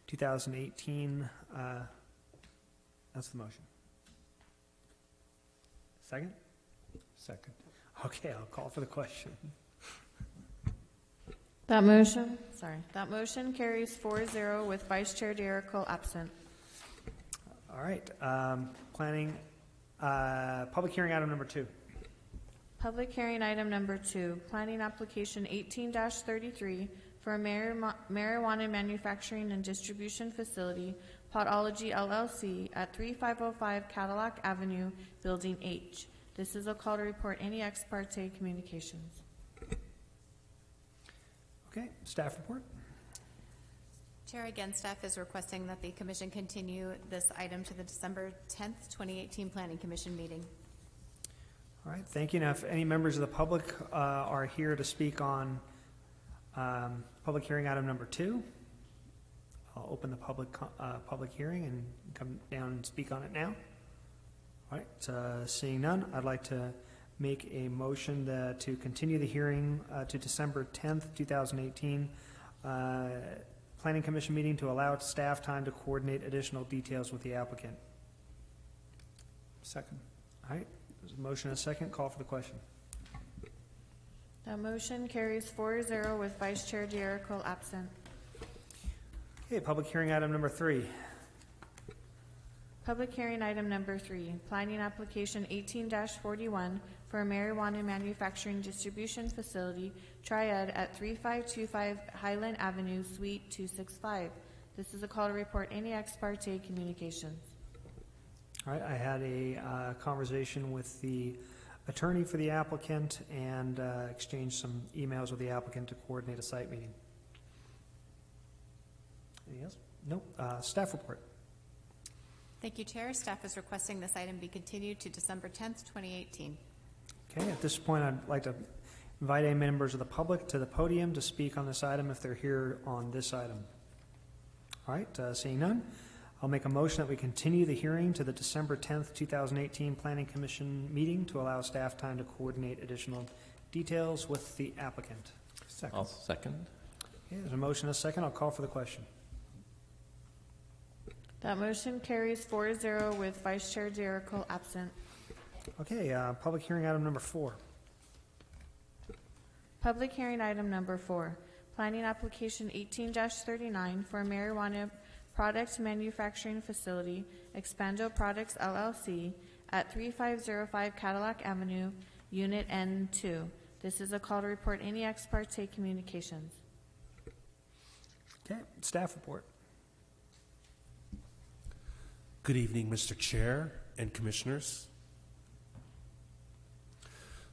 2018. That's the motion. Second? Second. Okay, I'll call for the question. That motion carries 4-0 with Vice Chair Derico absent. All right, planning, public hearing item number 2. Public hearing item number 2, planning application 18-33 for a marijuana manufacturing and distribution facility, Podology LLC, at 3505 Cadillac Avenue, Building H. This is a call to report any ex parte communications. Okay, staff report. Chair, again, staff is requesting that the commission continue this item to the December 10th, 2018 Planning Commission meeting. All right, thank you. Now, if any members of the public are here to speak on public hearing item number 2, I'll open the public hearing and come down and speak on it now. All right, seeing none, I'd like to make a motion to continue the hearing to December 10th, 2018 Planning Commission meeting to allow staff time to coordinate additional details with the applicant. Second. All right. There's a motion and a second. Call for the question. That motion carries 4-0 with Vice Chair Derico absent. Okay, public hearing item number 3. Public hearing item number 3, planning application 18-41 for a marijuana manufacturing distribution facility, Triad, at 3525 Highland Avenue, Suite 265. This is a call to report any ex parte communications. All right, I had a conversation with the attorney for the applicant and exchanged some emails with the applicant to coordinate a site meeting. Anything else? Nope. Staff report. Thank you, Chair. Staff is requesting this item be continued to December 10th, 2018. Okay, at this point, I'd like to invite any members of the public to the podium to speak on this item if they're here on this item. All right, seeing none, I'll make a motion that we continue the hearing to the December 10th, 2018 Planning Commission meeting to allow staff time to coordinate additional details with the applicant. Second. I'll second. Okay, there's a motion and a second. I'll call for the question. That motion carries 4-0 with Vice Chair Derico absent. Okay, public hearing item number 4. Public hearing item number 4, planning application 18-39 for a marijuana products manufacturing facility, Expando Products LLC, at 3505 Cadillac Avenue, Unit N2. This is a call to report any ex parte communications. Okay, staff report. Good evening, Mr. Chair and Commissioners.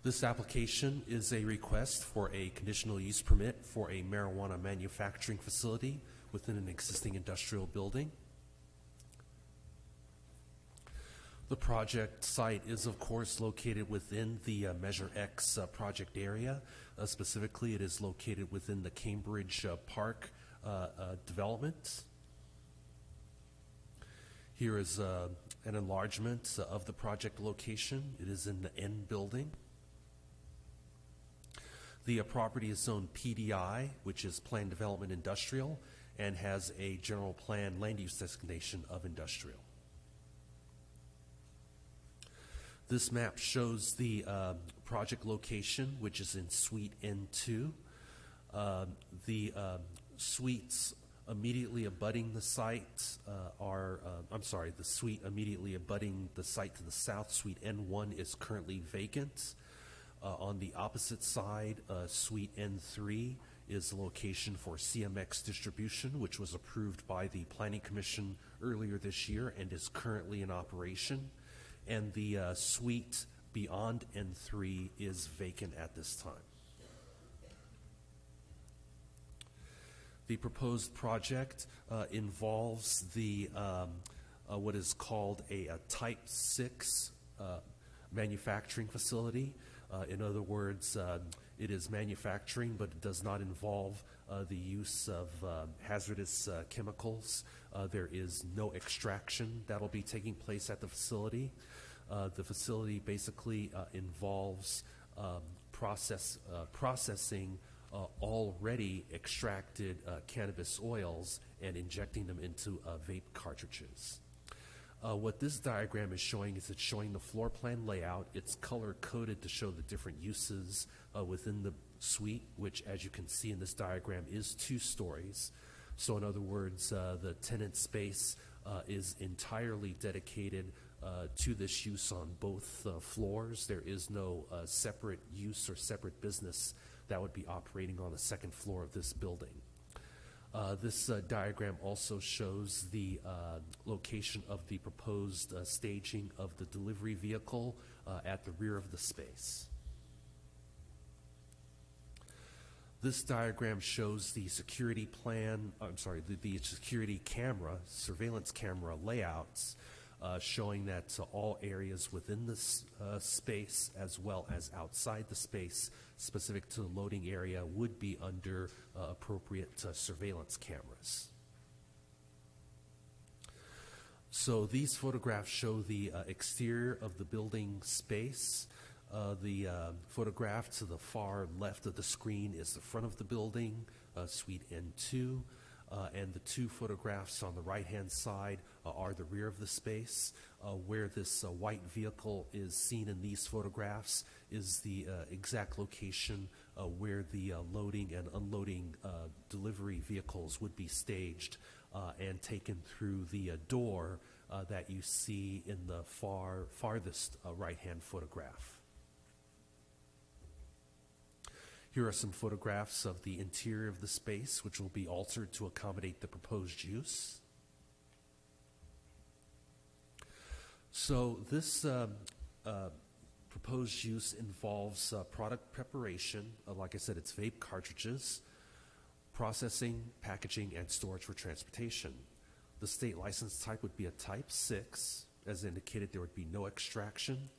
This application is a request for a conditional use permit for a marijuana manufacturing facility within an existing industrial building. The project site is, of course, located within the Measure X project area. Specifically, it is located within the Cambridge Park development. Here is an enlargement of the project location. It is in the N building. The property is zoned PDI, which is Planned Development Industrial, and has a general plan land use designation of industrial. This map shows the project location, which is in Suite N2. The suites immediately abutting the site the suite immediately abutting the site to the south, Suite N1, is currently vacant. On the opposite side, Suite N3 is the location for CMX distribution, which was approved by the Planning Commission earlier this year and is currently in operation. And the suite beyond N3 is vacant at this time. The proposed project involves the what is called a Type 6 manufacturing facility. In other words, it is manufacturing, but it does not involve the use of hazardous chemicals. There is no extraction that will be taking place at the facility. The facility basically involves processing already extracted cannabis oils and injecting them into vape cartridges. What this diagram is showing is it's showing the floor plan layout. It's color coded to show the different uses within suite, which, as you can see in this diagram, is 2 stories. So in other words, the tenant space is entirely dedicated to this use on both floors. There is no separate use or separate business that would be operating on the 2nd floor of this building. This diagram also shows the location of the proposed staging of the delivery vehicle at the rear of the space. This diagram shows the security plan, the security camera, surveillance camera layouts, showing that all areas within this space as well as outside the space specific to the loading area would be under appropriate surveillance cameras. So these photographs show the exterior of the building space. The photograph to the far left of the screen is the front of the building, Suite N2, and the 2 photographs on the right-hand side are the rear of the space. Where this white vehicle is seen in these photographs is the exact location where the loading and unloading delivery vehicles would be staged and taken through the door that you see in the farthest right-hand photograph. Here are some photographs of the interior of the space, which will be altered to accommodate the proposed use. So this proposed use involves product preparation. Like I said, it's vape cartridges, processing, packaging, and storage for transportation. The state license type would be a Type 6. As indicated, there would be no extraction.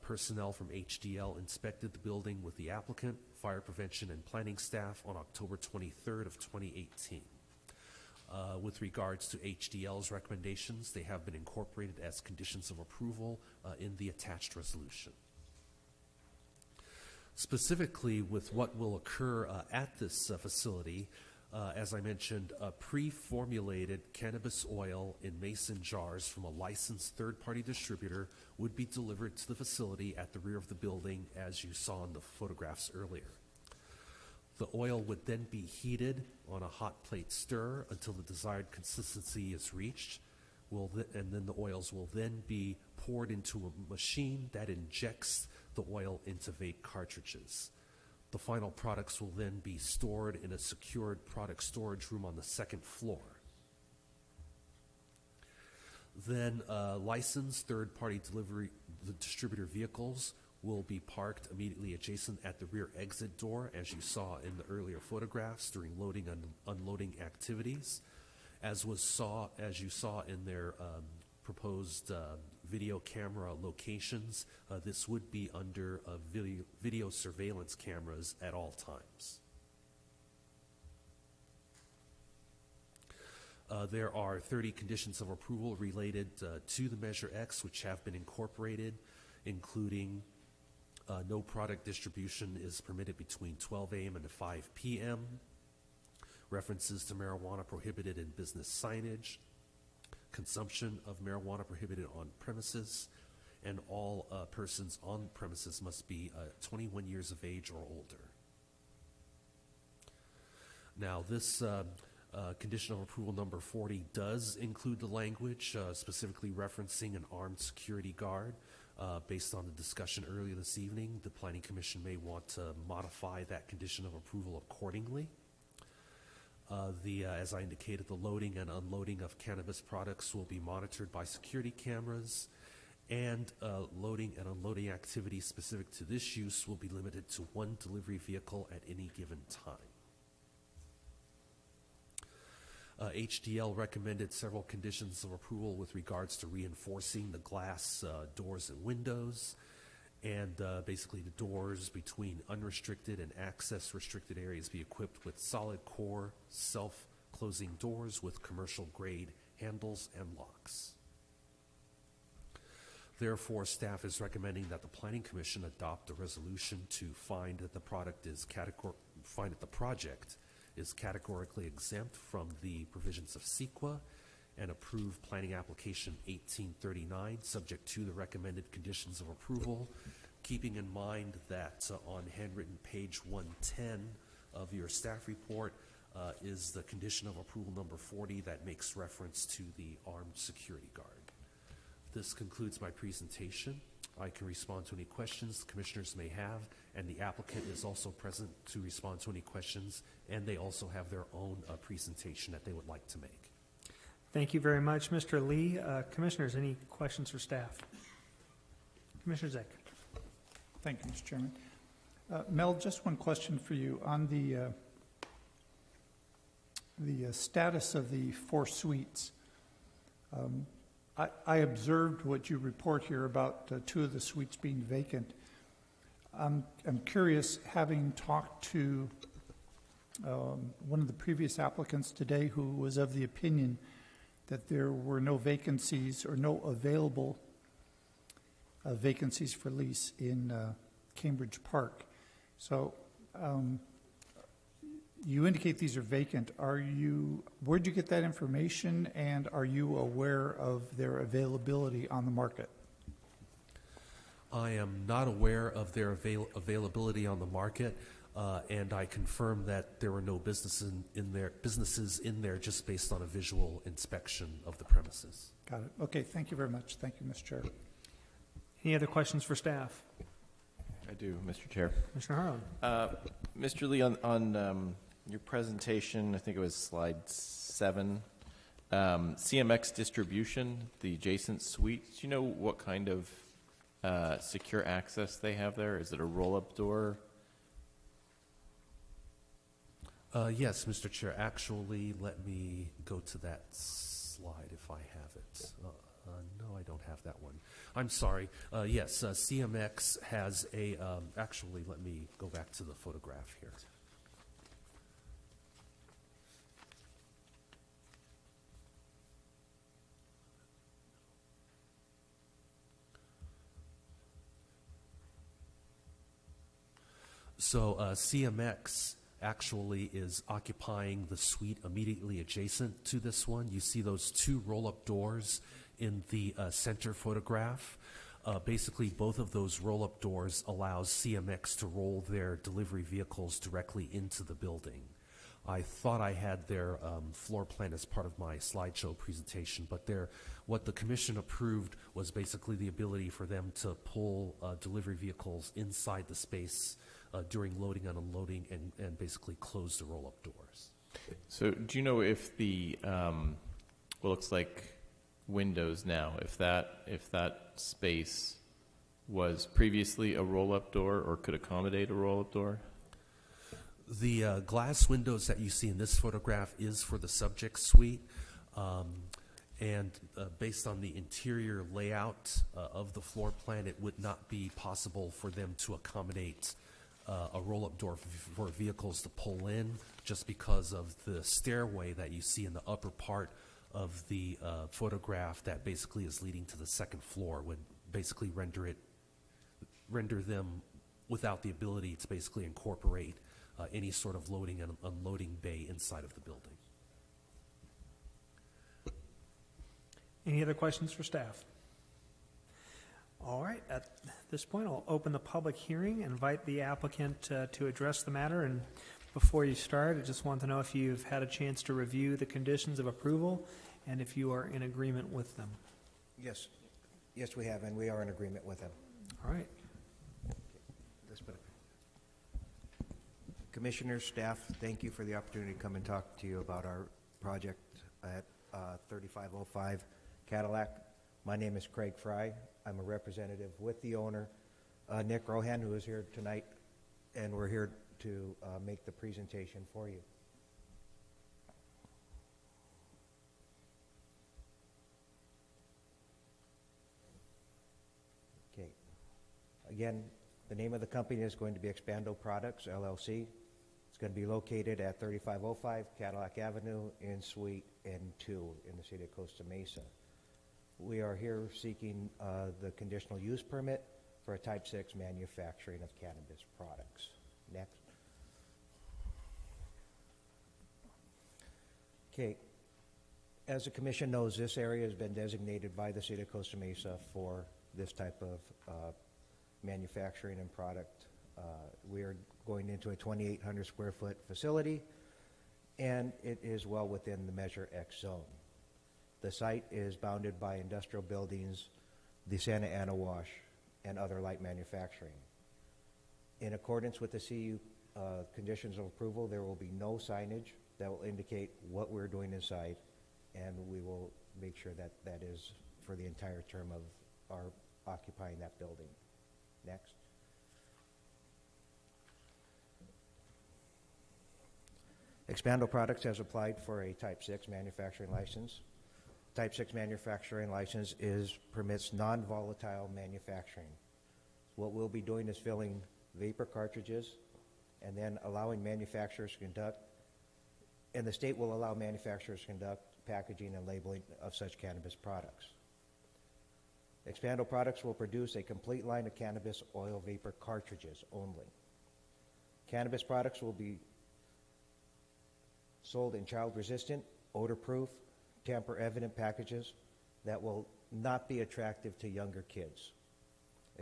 Personnel from HDL inspected the building with the applicant, fire prevention, and planning staff on October 23rd of 2018. With regards to HDL's recommendations, they have been incorporated as conditions of approval in the attached resolution. Specifically with what will occur at this facility, as I mentioned, pre-formulated cannabis oil in mason jars from a licensed third-party distributor would be delivered to the facility at the rear of the building, as you saw in the photographs earlier. The oil would then be heated on a hot plate stir until the desired consistency is reached, and then the oils will then be poured into a machine that injects the oil into vape cartridges. The final products will then be stored in a secured product storage room on the 2nd floor. Then licensed third-party distributor vehicles will be parked immediately adjacent at the rear exit door, as you saw in the earlier photographs during loading and unloading activities. As you saw in their proposed video camera locations, this would be under video surveillance cameras at all times. There are 30 conditions of approval related to the Measure X, which have been incorporated, including no product distribution is permitted between 12 a.m. and 5 p.m., references to marijuana prohibited in business signage, consumption of marijuana prohibited on premises, and all persons on premises must be 21 years of age or older. Now, this condition of approval number 40 does include the language specifically referencing an armed security guard. Based on the discussion earlier this evening, the Planning Commission may want to modify that condition of approval accordingly. As I indicated, the loading and unloading of cannabis products will be monitored by security cameras, and loading and unloading activities specific to this use will be limited to 1 delivery vehicle at any given time. HDL recommended several conditions of approval with regards to reinforcing the glass doors and windows, and basically the doors between unrestricted and access restricted areas be equipped with solid core self-closing doors with commercial grade handles and locks. Therefore, staff is recommending that the Planning Commission adopt a resolution to find that the project is categorically exempt from the provisions of CEQA and approve Planning Application 1839, subject to the recommended conditions of approval. keeping in mind that on handwritten page 110 of your staff report is the condition of approval number 40 that makes reference to the armed security guard. This concludes my presentation. I can respond to any questions the commissioners may have, and the applicant is also present to respond to any questions, and they also have their own presentation that they would like to make. Thank you very much, Mr. Lee. Commissioners, any questions for staff? Commissioner Zick. Thank you, Mr. Chairman. Mel, just one question for you. On the status of the 4 suites, I observed what you report here about 2 of the suites being vacant. I'm curious, having talked to one of the previous applicants today who was of the opinion that there were no vacancies or no available vacancies for lease in Cambridge Park. So you indicate these are vacant. Where'd you get that information, and are you aware of their availability on the market? I am not aware of their availability on the market, and I confirm that there were no businesses in there just based on a visual inspection of the premises. Got it. Okay, thank you very much. Thank you, Mr. Chair. Any other questions for staff? I do, Mr. Chair. Commissioner Harlan. Mr. Lee, on your presentation, I think it was slide 7, CMX distribution, the adjacent suites, do you know what kind of secure access they have there? Is it a roll-up door? Yes, Mr. Chair. Actually, let me go to that slide if I have it. No, I don't have that one. I'm sorry. Yes, CMX has a, actually, let me go back to the photograph here. So CMX actually is occupying the suite immediately adjacent to this one. You see those 2 roll-up doors in the center photograph. Basically, both of those roll-up doors allows CMX to roll their delivery vehicles directly into the building. I thought I had their floor plan as part of my slideshow presentation, but what the commission approved was basically the ability for them to pull delivery vehicles inside the space during loading and unloading and basically close the roll-up doors. So do you know if the, what looks like windows now, if that space was previously a roll-up door or could accommodate a roll-up door? The glass windows that you see in this photograph is for the subject suite. And based on the interior layout of the floor plan, it would not be possible for them to accommodate a roll-up door for vehicles to pull in, just because of the stairway that you see in the upper part of the photograph that basically is leading to the second floor would basically render them without the ability to basically incorporate any sort of loading and unloading bay inside of the building. Any other questions for staff? All right, at this point, I'll open the public hearing and invite the applicant to address the matter. And before you start, I just want to know if you've had a chance to review the conditions of approval and if you are in agreement with them. Yes. Yes, we have, and we are in agreement with them. All right. Commissioners, staff, thank you for the opportunity to come and talk to you about our project at 3505 Cadillac. My name is Craig Fry. I'm a representative with the owner, Nick Rohan, who is here tonight, and we're here to make the presentation for you. Okay. Again, the name of the company is going to be Expando Products, LLC. It's going to be located at 3505 Cadillac Avenue in Suite N2 in the city of Costa Mesa. We are here seeking the conditional use permit for a Type 6 manufacturing of cannabis products. Next. Okay. As the commission knows, this area has been designated by the city of Costa Mesa for this type of manufacturing and product. We are going into a 2,800 square foot facility, and it is well within the Measure X zone. The site is bounded by industrial buildings, the Santa Ana Wash, and other light manufacturing. In accordance with the CU conditions of approval, there will be no signage that will indicate what we're doing inside, and we will make sure that that is for the entire term of our occupying that building. Next. Expando Products has applied for a Type 6 manufacturing license. Type 6 manufacturing license permits non-volatile manufacturing. What we'll be doing is filling vapor cartridges and then allowing manufacturers to conduct, and the state will allow manufacturers to conduct packaging and labeling of such cannabis products. Expando Products will produce a complete line of cannabis oil vapor cartridges only. Cannabis products will be sold in child-resistant, odor-proof, tamper-evident packages that will not be attractive to younger kids.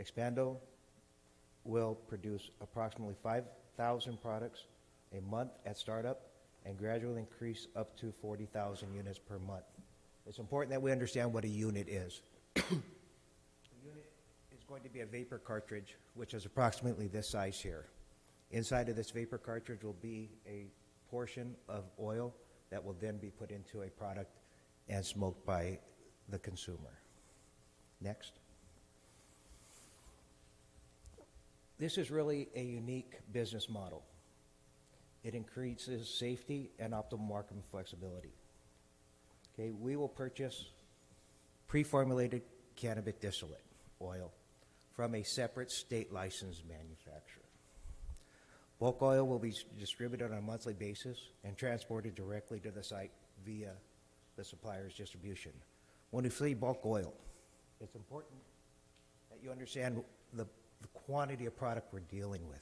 Expando will produce approximately 5,000 products a month at startup and gradually increase up to 40,000 units per month. It's important that we understand what a unit is. A unit is going to be a vapor cartridge, which is approximately this size here. Inside of this vapor cartridge will be a portion of oil that will then be put into a product and smoked by the consumer. Next. This is really a unique business model. It increases safety and optimal market flexibility. Okay, we will purchase pre-formulated cannabis distillate oil from a separate state licensed manufacturer. Bulk oil will be distributed on a monthly basis and transported directly to the site via the supplier's distribution. When we say bulk oil, it's important that you understand the quantity of product we're dealing with.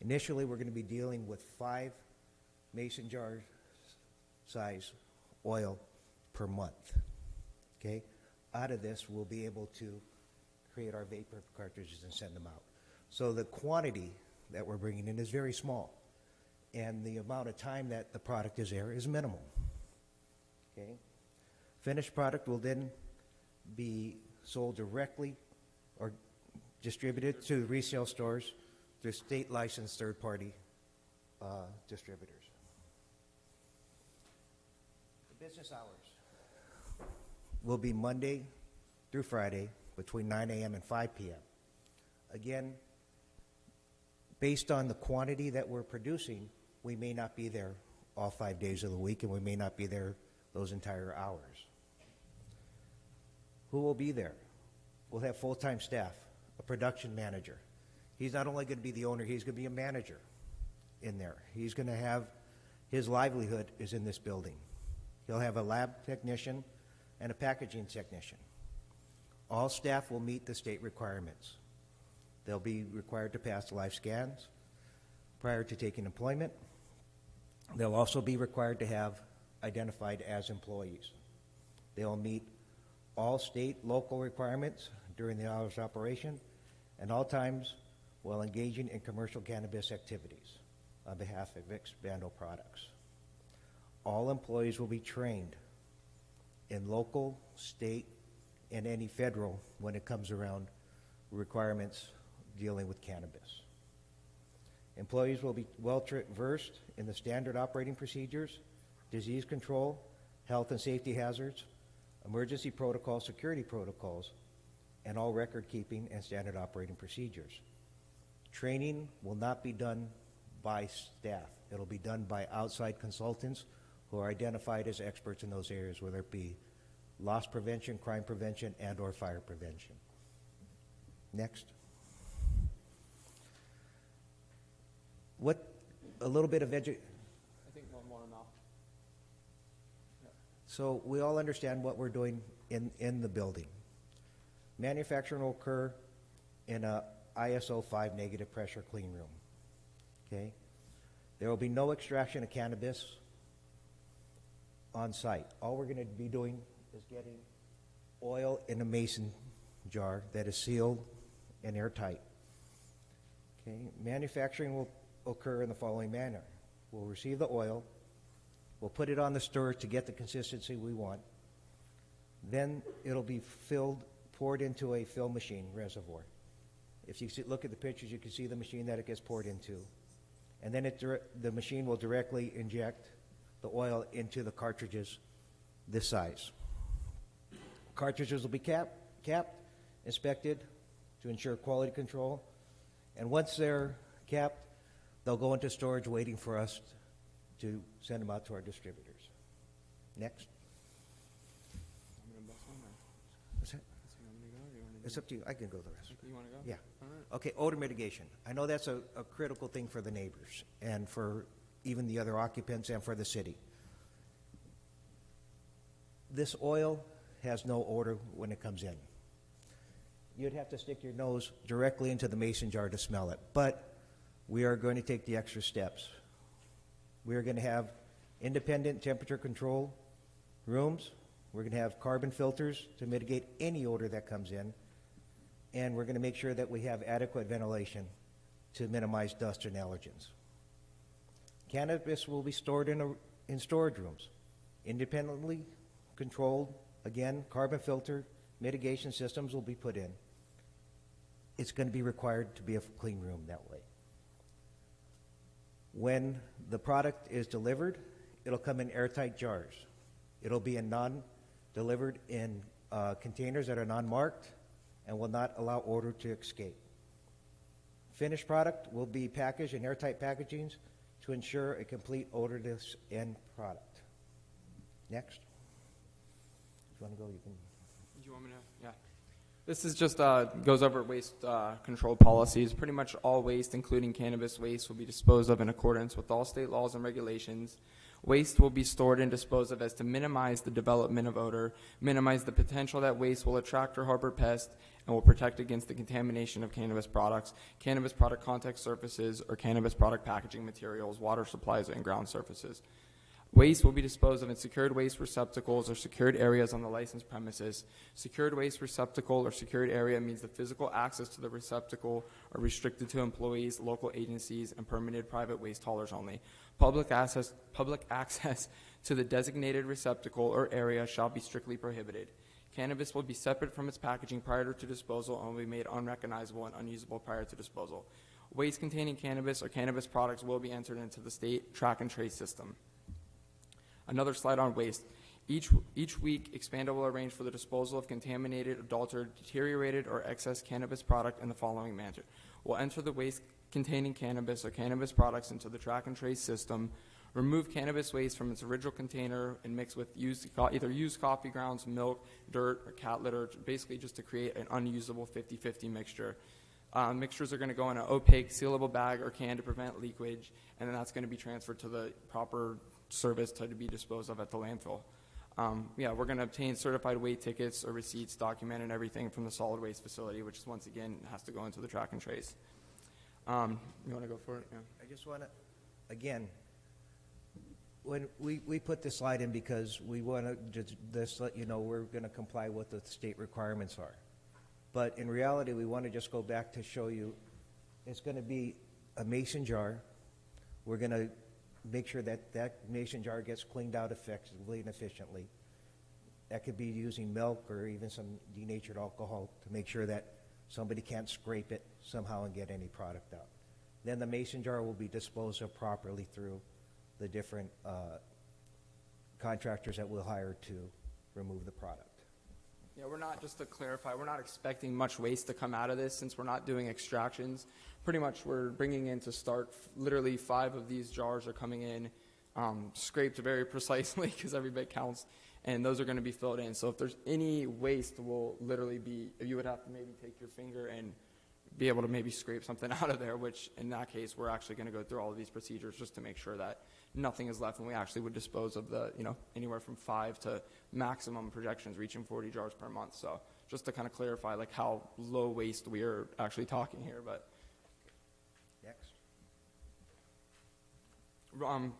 Initially, we're going to be dealing with 5 mason jar size oil per month. Okay? Out of this, we'll be able to create our vapor cartridges and send them out. So the quantity that we're bringing in is very small, and the amount of time that the product is there is minimal. Okay? Finished product will then be sold directly or distributed to resale stores through state licensed third-party distributors. The business hours will be Monday through Friday between 9 a.m. and 5 p.m. Again, based on the quantity that we're producing, we may not be there all 5 days of the week, and we may not be there those entire hours. Who will be there? We'll have full-time staff, a production manager. He's not only going to be the owner, he's going to be a manager in there. He's going to have, his livelihood is in this building. He'll have a lab technician and a packaging technician. All staff will meet the state requirements. They'll be required to pass life scans prior to taking employment. They'll also be required to have identified as employees. They'll meet all state, local requirements during the hours of operation and all times while engaging in commercial cannabis activities on behalf of Expando Products. All employees will be trained in local, state, and any federal when it comes around requirements dealing with cannabis. Employees will be well versed in the standard operating procedures, disease control, health and safety hazards, emergency protocols, security protocols, and all record keeping and standard operating procedures. Training will not be done by staff. It'll be done by outside consultants who are identified as experts in those areas, whether it be loss prevention, crime prevention, and or fire prevention. Next. A little bit of I think one more enough. So we all understand what we're doing in the building. Manufacturing will occur in a ISO 5 negative pressure clean room. Okay? There will be no extraction of cannabis on site. All we're going to be doing is getting oil in a mason jar that is sealed and airtight. Okay, manufacturing will occur in the following manner. We'll receive the oil, we'll put it on the stir to get the consistency we want, then it'll be poured into a fill machine reservoir. If you look at the pictures, you can see the machine that it gets poured into. And then the machine will directly inject the oil into the cartridges this size. Cartridges will be capped, inspected to ensure quality control. And once they're capped, they'll go into storage waiting for us to send them out to our distributors. Next. What's that? It's up to you. I can go the rest. You want to go? Yeah. All right. Okay, odor mitigation. I know that's a critical thing for the neighbors and for even the other occupants and for the city. This oil has no odor when it comes in. You'd have to stick your nose directly into the mason jar to smell it, but we are going to take the extra steps. We are going to have independent temperature control rooms. We're going to have carbon filters to mitigate any odor that comes in. And we're going to make sure that we have adequate ventilation to minimize dust and allergens. Cannabis will be stored in storage rooms, independently controlled. Again, carbon filter mitigation systems will be put in. It's going to be required to be a clean room that way. When the product is delivered, it'll come in airtight jars. It'll be delivered in containers that are non-marked and will not allow odor to escape. Finished product will be packaged in airtight packagings to ensure a complete odorless end product. Next. If you want to go, you can. Do you want me to? Yeah. This is just goes over waste control policies. Pretty much all waste, including cannabis waste, will be disposed of in accordance with all state laws and regulations. Waste will be stored and disposed of as to minimize the development of odor, minimize the potential that waste will attract or harbor pests, and will protect against the contamination of cannabis products, cannabis product contact surfaces, or cannabis product packaging materials, water supplies, and ground surfaces. Waste will be disposed of in secured waste receptacles or secured areas on the licensed premises. Secured waste receptacle or secured area means the physical access to the receptacle are restricted to employees, local agencies, and permitted private waste haulers only. Public access to the designated receptacle or area shall be strictly prohibited. Cannabis will be separate from its packaging prior to disposal and will be made unrecognizable and unusable prior to disposal. Waste containing cannabis or cannabis products will be entered into the state track and trace system. Another slide on waste. Each week, Expander will arrange for the disposal of contaminated, adulterated, deteriorated, or excess cannabis product in the following manner. We'll enter the waste containing cannabis or cannabis products into the track and trace system, remove cannabis waste from its original container, and mix with either used coffee grounds, milk, dirt, or cat litter, basically just to create an unusable 50-50 mixture. Mixtures are going to go in an opaque, sealable bag or can to prevent leakage, and then that's going to be transferred to the proper service to be disposed of at the landfill. We're going to obtain certified weight tickets or receipts documenting everything from the solid waste facility, which once again has to go into the track and trace. You want to go for it? Yeah. I just want to, again, when we put this slide in because we want to just let you know we're going to comply with what the state requirements are. But in reality, we want to just go back to show you it's going to be a mason jar. We're going to make sure that that mason jar gets cleaned out effectively and efficiently. That could be using milk or even some denatured alcohol to make sure that somebody can't scrape it somehow and get any product out. Then the mason jar will be disposed of properly through the different contractors that we'll hire to remove the product. Yeah, we're not, just to clarify, we're not expecting much waste to come out of this since we're not doing extractions. Pretty much we're bringing in to start, literally 5 of these jars are coming in, scraped very precisely because every bit counts, and those are going to be filled in. So if there's any waste, will literally be, you would have to maybe take your finger and be able to maybe scrape something out of there, which in that case, we're actually going to go through all of these procedures just to make sure that nothing is left, and we actually would dispose of the, anywhere from 5 to maximum projections reaching 40 jars per month. So just to kind of clarify like how low waste we are actually talking here. But next,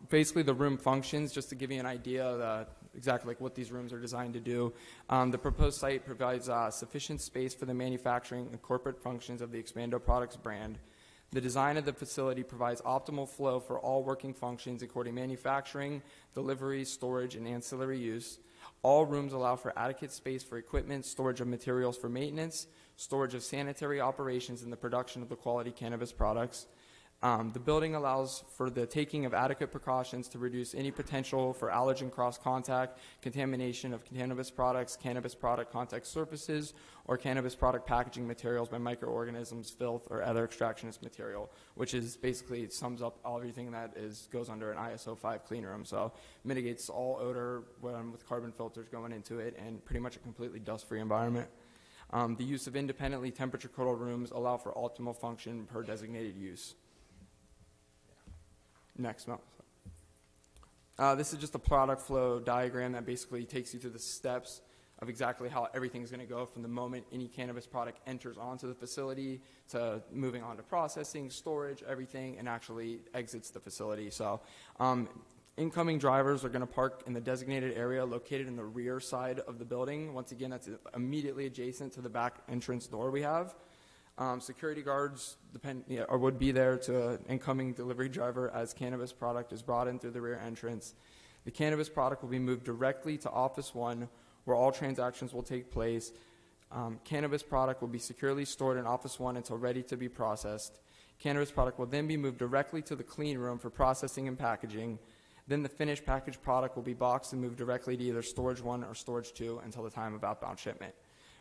Basically, the room functions, just to give you an idea of exactly like what these rooms are designed to do. The proposed site provides sufficient space for the manufacturing and corporate functions of the Expando Products brand. The design of the facility provides optimal flow for all working functions, including manufacturing, delivery, storage, and ancillary use. All rooms allow for adequate space for equipment, storage of materials for maintenance, storage of sanitary operations, and the production of the quality cannabis products. The building allows for the taking of adequate precautions to reduce any potential for allergen cross-contact, contamination of cannabis products, cannabis product contact surfaces, or cannabis product packaging materials by microorganisms, filth, or other extractionist material, which is basically sums up everything that goes under an ISO 5 clean room. So mitigates all odor with carbon filters going into it, and pretty much a completely dust-free environment. The use of independently temperature-controlled rooms allow for optimal function per designated use. Next month. This is just a product flow diagram that basically takes you through the steps of exactly how everything's going to go from the moment any cannabis product enters onto the facility to moving on to processing, storage, everything, and actually exits the facility. So incoming drivers are going to park in the designated area located in the rear side of the building. Once again, that's immediately adjacent to the back entrance door we have. Security guards would be there to an incoming delivery driver as cannabis product is brought in through the rear entrance. The cannabis product will be moved directly to Office 1, where all transactions will take place. Cannabis product will be securely stored in Office 1 until ready to be processed. Cannabis product will then be moved directly to the clean room for processing and packaging. Then the finished packaged product will be boxed and moved directly to either Storage 1 or Storage 2 until the time of outbound shipment.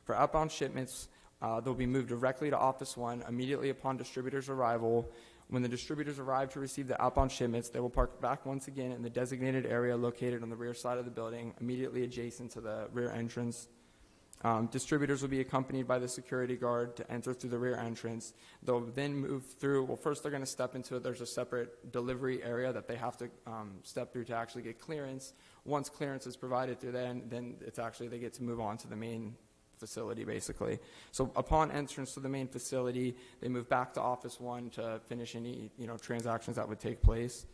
For outbound shipments, they'll be moved directly to Office 1 immediately upon distributor's arrival. When the distributors arrive to receive the outbound shipments, they will park back once again in the designated area located on the rear side of the building, immediately adjacent to the rear entrance. Distributors will be accompanied by the security guard to enter through the rear entrance. They'll then move through. Well, first they're going to step into it. There's a separate delivery area that they have to step through to actually get clearance. Once clearance is provided through then it's actually they get to move on to the main facility, basically. So upon entrance to the main facility, they move back to Office 1 to finish any transactions that would take place.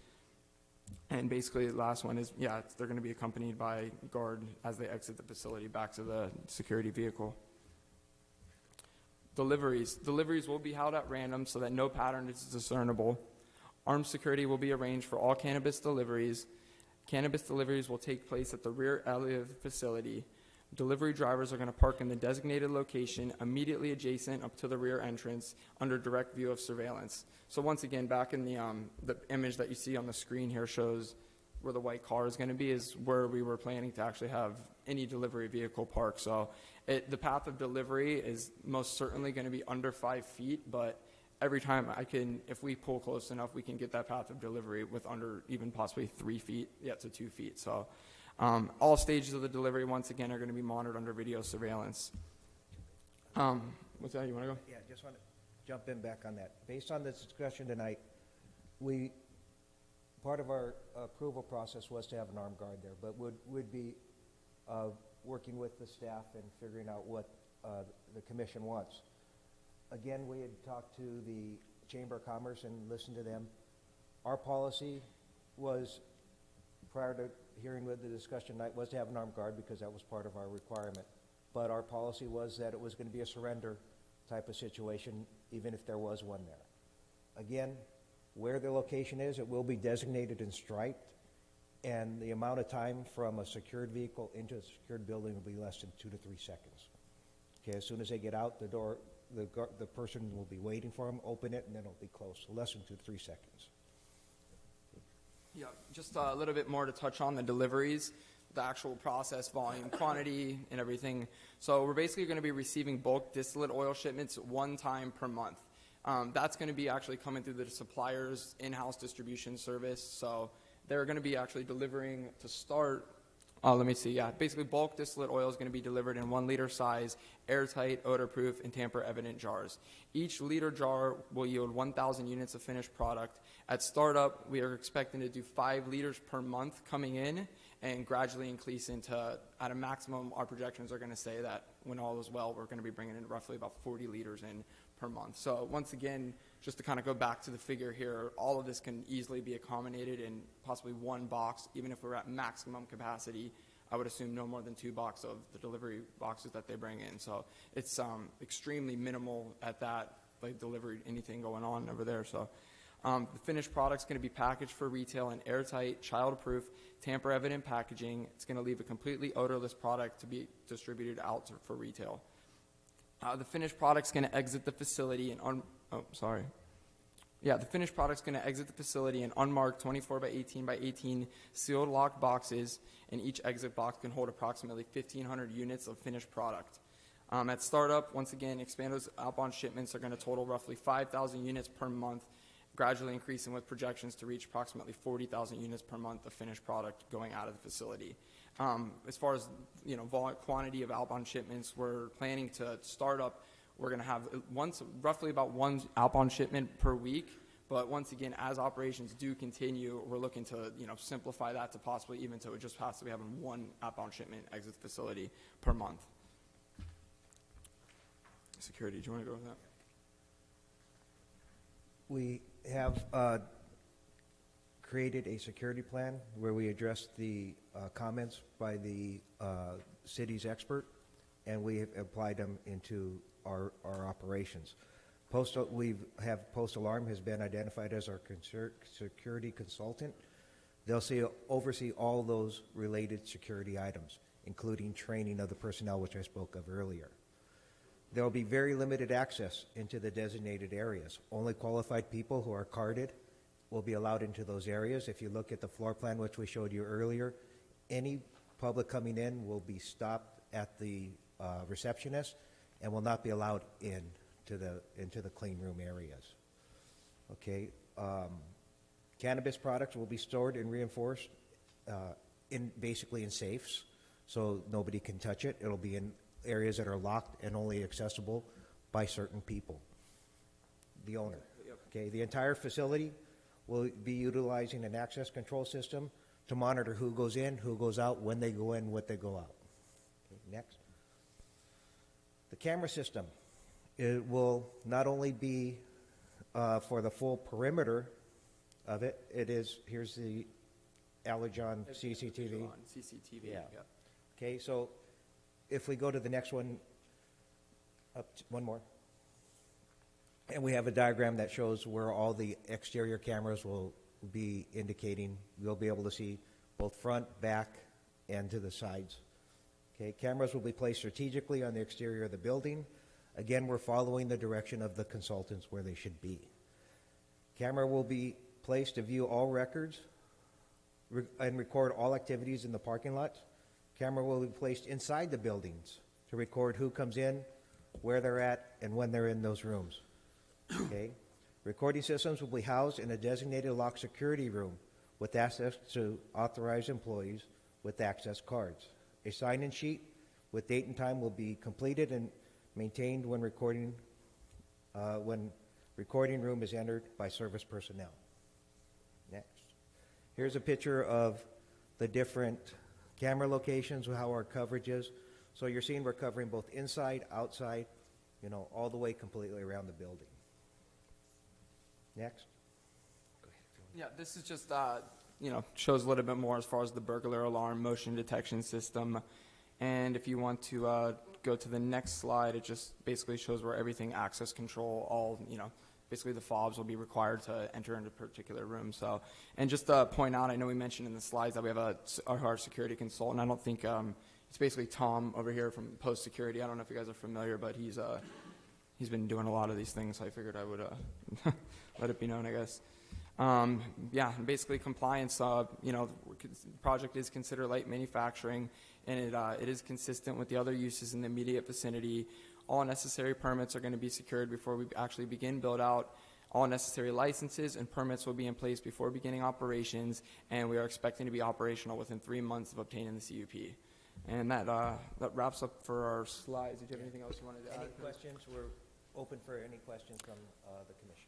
And basically the last one is, they're going to be accompanied by guard as they exit the facility back to the security vehicle. Deliveries will be held at random so that no pattern is discernible. Armed security will be arranged for all cannabis deliveries. Cannabis deliveries will take place at the rear alley of the facility. Delivery drivers are going to park in the designated location immediately adjacent up to the rear entrance under direct view of surveillance. So once again, back in the image that you see on the screen here shows where the white car is going to be is where we were planning to actually have any delivery vehicle park. So the path of delivery is most certainly going to be under 5 feet, but every time if we pull close enough, we can get that path of delivery with under even possibly 3 feet, to 2 feet. So all stages of the delivery, once again, are going to be monitored under video surveillance. What's that? You want to go? Yeah, just want to jump in back on that. Based on this discussion tonight, part of our approval process was to have an armed guard there, but would be working with the staff and figuring out what the commission wants. Again, we had talked to the Chamber of Commerce and listened to them. Our policy was, prior to hearing with the discussion tonight, was to have an armed guard because that was part of our requirement. But our policy was that it was going to be a surrender type of situation, even if there was one there. Again, where the location is, it will be designated and striped, and the amount of time from a secured vehicle into a secured building will be less than 2 to 3 seconds. Okay, as soon as they get out the door, the person will be waiting for them, open it, and then it'll be closed. So less than 2 to 3 seconds. Yeah, just a little bit more to touch on the deliveries, the actual process, volume, quantity, and everything. So we're basically going to be receiving bulk distillate oil shipments 1 time per month. That's going to be actually coming through the supplier's in-house distribution service. So they're going to be actually delivering to start. Basically bulk distillate oil is going to be delivered in 1 liter size, airtight, odor-proof, and tamper-evident jars. Each liter jar will yield 1,000 units of finished product. At startup, we are expecting to do 5 liters per month coming in, and gradually increase into, at a maximum, our projections are going to say that when all is well, we're going to be bringing in roughly about 40 liters in per month. So once again, just to kind of go back to the figure here, all of this can easily be accommodated in possibly one box. Even if we're at maximum capacity, I would assume no more than 2 boxes of the delivery boxes that they bring in. So it's extremely minimal at that, like delivery, anything going on over there. So the finished product's going to be packaged for retail in airtight, child-proof, tamper-evident packaging. It's going to leave a completely odorless product to be distributed out for retail. The finished product's going to exit the facility in the finished product's going to exit the facility in unmarked 24 by 18 by 18 sealed locked boxes, and each exit box can hold approximately 1,500 units of finished product. At startup, once again, Expando's outbound shipments are going to total roughly 5,000 units per month, gradually increasing with projections to reach approximately 40,000 units per month of finished product going out of the facility. As far as quantity of outbound shipments, we're planning to start up. We're going to have roughly about 1 outbound shipment per week. But once again, as operations do continue, we're looking to simplify that to possibly even to just possibly having 1 outbound shipment exit the facility per month. Security, do you want to go with that? We have created a security plan where we address the comments by the city's expert, and we have applied them into our operations. Post Alarm has been identified as our security consultant. They'll oversee all those related security items, including training of the personnel, which I spoke of earlier. There will be very limited access into the designated areas. Only qualified people who are carded will be allowed into those areas. If you look at the floor plan, which we showed you earlier, any public coming in will be stopped at the receptionist and will not be allowed into the clean room areas. Okay. Cannabis products will be stored and reinforced basically in safes, so nobody can touch it. It'll be in areas that are locked and only accessible by certain people, the owner. Okay, the entire facility will be utilizing an access control system to monitor who goes in, who goes out, when they go in, what they go out. Okay, next. The camera system, it will not only be for the full perimeter of it, here's the Allergon CCTV. CCTV, yeah. Okay, so if we go to the next one, one more, and we have a diagram that shows where all the exterior cameras will be indicating. You'll be able to see both front, back, and to the sides. Okay, cameras will be placed strategically on the exterior of the building. Again, we're following the direction of the consultants where they should be. Camera will be placed to view all records and record all activities in the parking lot. Camera will be placed inside the buildings to record who comes in, where they're at, and when they're in those rooms. Okay? Recording systems will be housed in a designated locked security room with access to authorized employees with access cards. A sign-in sheet with date and time will be completed and maintained when recording room is entered by service personnel. Next. Here's a picture of the different camera locations, how our coverage is. So you're seeing we're covering both inside, outside, all the way completely around the building. Next. Go ahead. Yeah, this is just, shows a little bit more as far as the burglar alarm motion detection system. And if you want to go to the next slide, it just basically shows where everything access control, all, basically the fobs will be required to enter into a particular room. So, and just to point out, I know we mentioned in the slides that we have our security consultant. I don't think, it's basically Tom over here from Post Security. I don't know if you guys are familiar, but he's been doing a lot of these things, so I figured I would let it be known, I guess. Yeah, basically compliance, the project is considered light manufacturing, and it is consistent with the other uses in the immediate vicinity. All necessary permits are going to be secured before we actually begin build-out. All necessary licenses and permits will be in place before beginning operations, and we are expecting to be operational within 3 months of obtaining the CUP. And that wraps up for our slides. Did you have anything else you wanted to add? Any questions? We're open for any questions from the commission.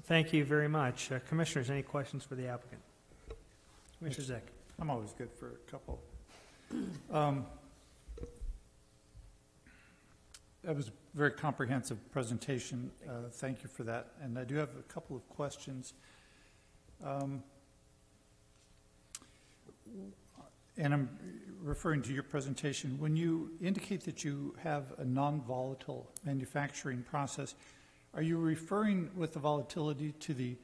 Thank you very much. Commissioners, any questions for the applicant? Commissioner Zick. I'm always good for a couple. That was a very comprehensive presentation. Thank you for that. And I do have a couple of questions. And I'm referring to your presentation. When you indicate that you have a non-volatile manufacturing process, are you referring with the volatility to the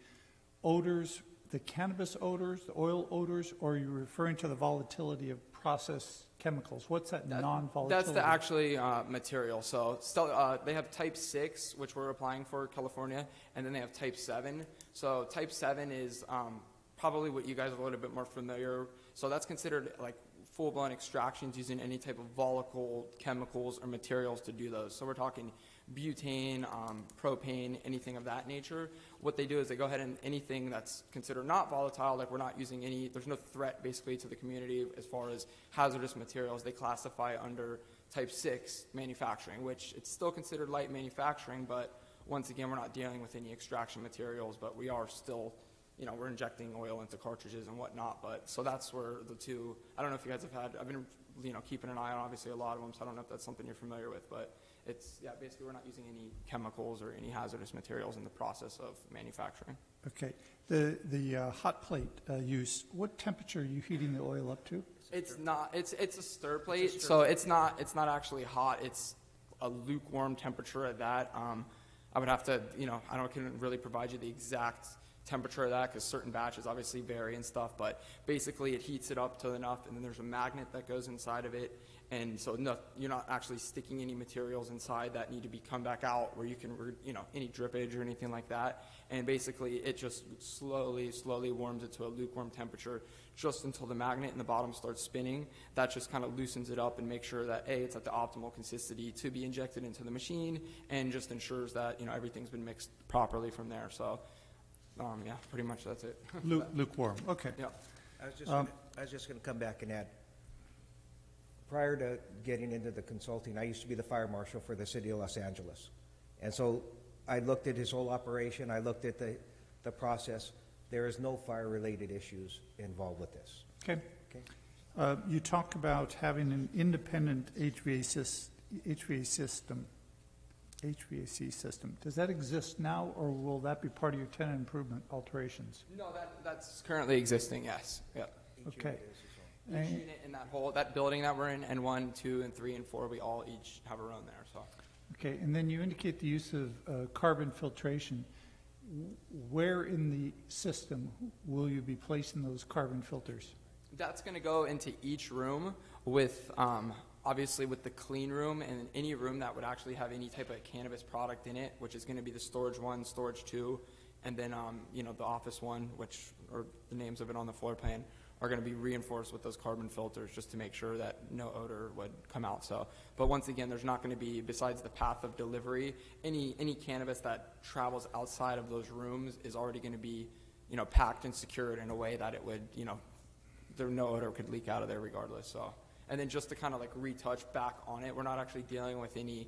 odors, the cannabis odors, the oil odors, or are you referring to the volatility of process chemicals? What's that non-volatility? That's the actually material. So they have type 6, which we're applying for California, and then they have type 7. So type 7 is probably what you guys are a little bit more familiar. So that's considered like full-blown extractions using any type of volatile chemicals or materials to do those. So we're talking butane, propane, anything of that nature. What they do is they go ahead and anything that's considered not volatile, like we're not using any, there's no threat basically to the community as far as hazardous materials, they classify under type 6 manufacturing, which it's still considered light manufacturing, but once again, we're not dealing with any extraction materials, but we are still, you know, we're injecting oil into cartridges and whatnot. But so that's where the two, I don't know if you guys have had, I've been, you know, keeping an eye on obviously a lot of them, so I don't know if that's something you're familiar with, but it's, yeah, basically we're not using any chemicals or any hazardous materials in the process of manufacturing. Okay. The hot plate use, what temperature are you heating the oil up to? It's not, it's a stir plate, so it's not actually hot. It's a lukewarm temperature at that. I would have to, you know, I don't can really provide you the exact temperature of that because certain batches obviously vary and stuff, but basically it heats it up to enough, and then there's a magnet that goes inside of it, and so you're not actually sticking any materials inside that need to be come back out where you can, you know, any drippage or anything like that, and basically it just slowly warms it to a lukewarm temperature just until the magnet in the bottom starts spinning. That just kind of loosens it up and makes sure that it's at the optimal consistency to be injected into the machine, and just ensures that, you know, everything's been mixed properly from there. So yeah, pretty much that's it. Lukewarm, okay. Yeah. I was just going to come back and add, prior to getting into the consulting, I used to be the fire marshal for the city of Los Angeles. And so I looked at his whole operation, I looked at the process. There is no fire-related issues involved with this. Okay. You talk about having an independent HVAC system. Does that exist now, or will that be part of your tenant improvement alterations? No, that's currently existing, yes. Yeah. Okay. Each unit in that building that we're in, N1, 2, and 3, and 4, we all each have our own there. So. Okay, and then you indicate the use of carbon filtration. Where in the system will you be placing those carbon filters? That's going to go into each room with, obviously with the clean room and any room that would actually have any type of cannabis product in it, which is going to be the storage 1, storage 2, and then, you know, the office 1, which are the names of it on the floor plan, are going to be reinforced with those carbon filters just to make sure that no odor would come out. So, but once again, there's not going to be, besides the path of delivery, any cannabis that travels outside of those rooms is already going to be, you know, packed and secured in a way that it would, you know, no odor could leak out of there regardless. So, and then just to kind of like retouch back on it, we're not actually dealing with any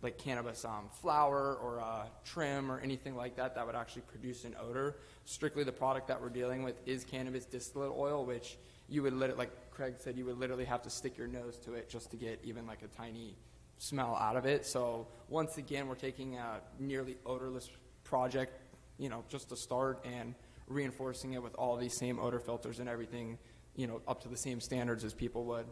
like cannabis flower or trim or anything like that that would actually produce an odor. Strictly the product that we're dealing with is cannabis distillate oil, which you would like Craig said, you would literally have to stick your nose to it just to get even like a tiny smell out of it. So once again, we're taking a nearly odorless project, you know, just to start, and reinforcing it with all these same odor filters and everything, you know, up to the same standards as people would,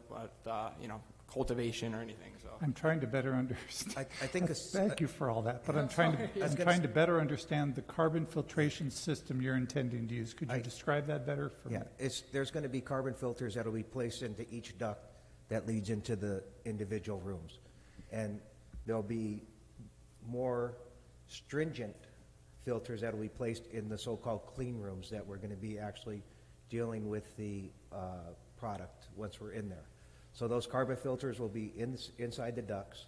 you know, cultivation or anything. So I'm trying to better understand. I think thank you for all that, but I'm trying to better understand the carbon filtration system you're intending to use. Could you describe that better for me? Yeah, there's going to be carbon filters that will be placed into each duct that leads into the individual rooms, and there'll be more stringent filters that will be placed in the so-called clean rooms that we're going to be actually dealing with the product once we're in there. So those carbon filters will be inside the ducts.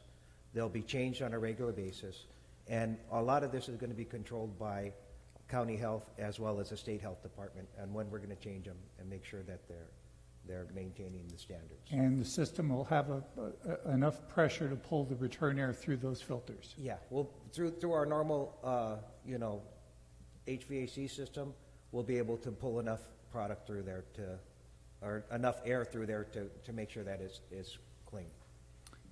They'll be changed on a regular basis. And a lot of this is going to be controlled by county health as well as the state health department, and when we're going to change them and make sure that they're maintaining the standards. And the system will have enough pressure to pull the return air through those filters? Yeah, well, through our normal, you know, HVAC system, we'll be able to pull enough product through there to or enough air through there to make sure that is clean.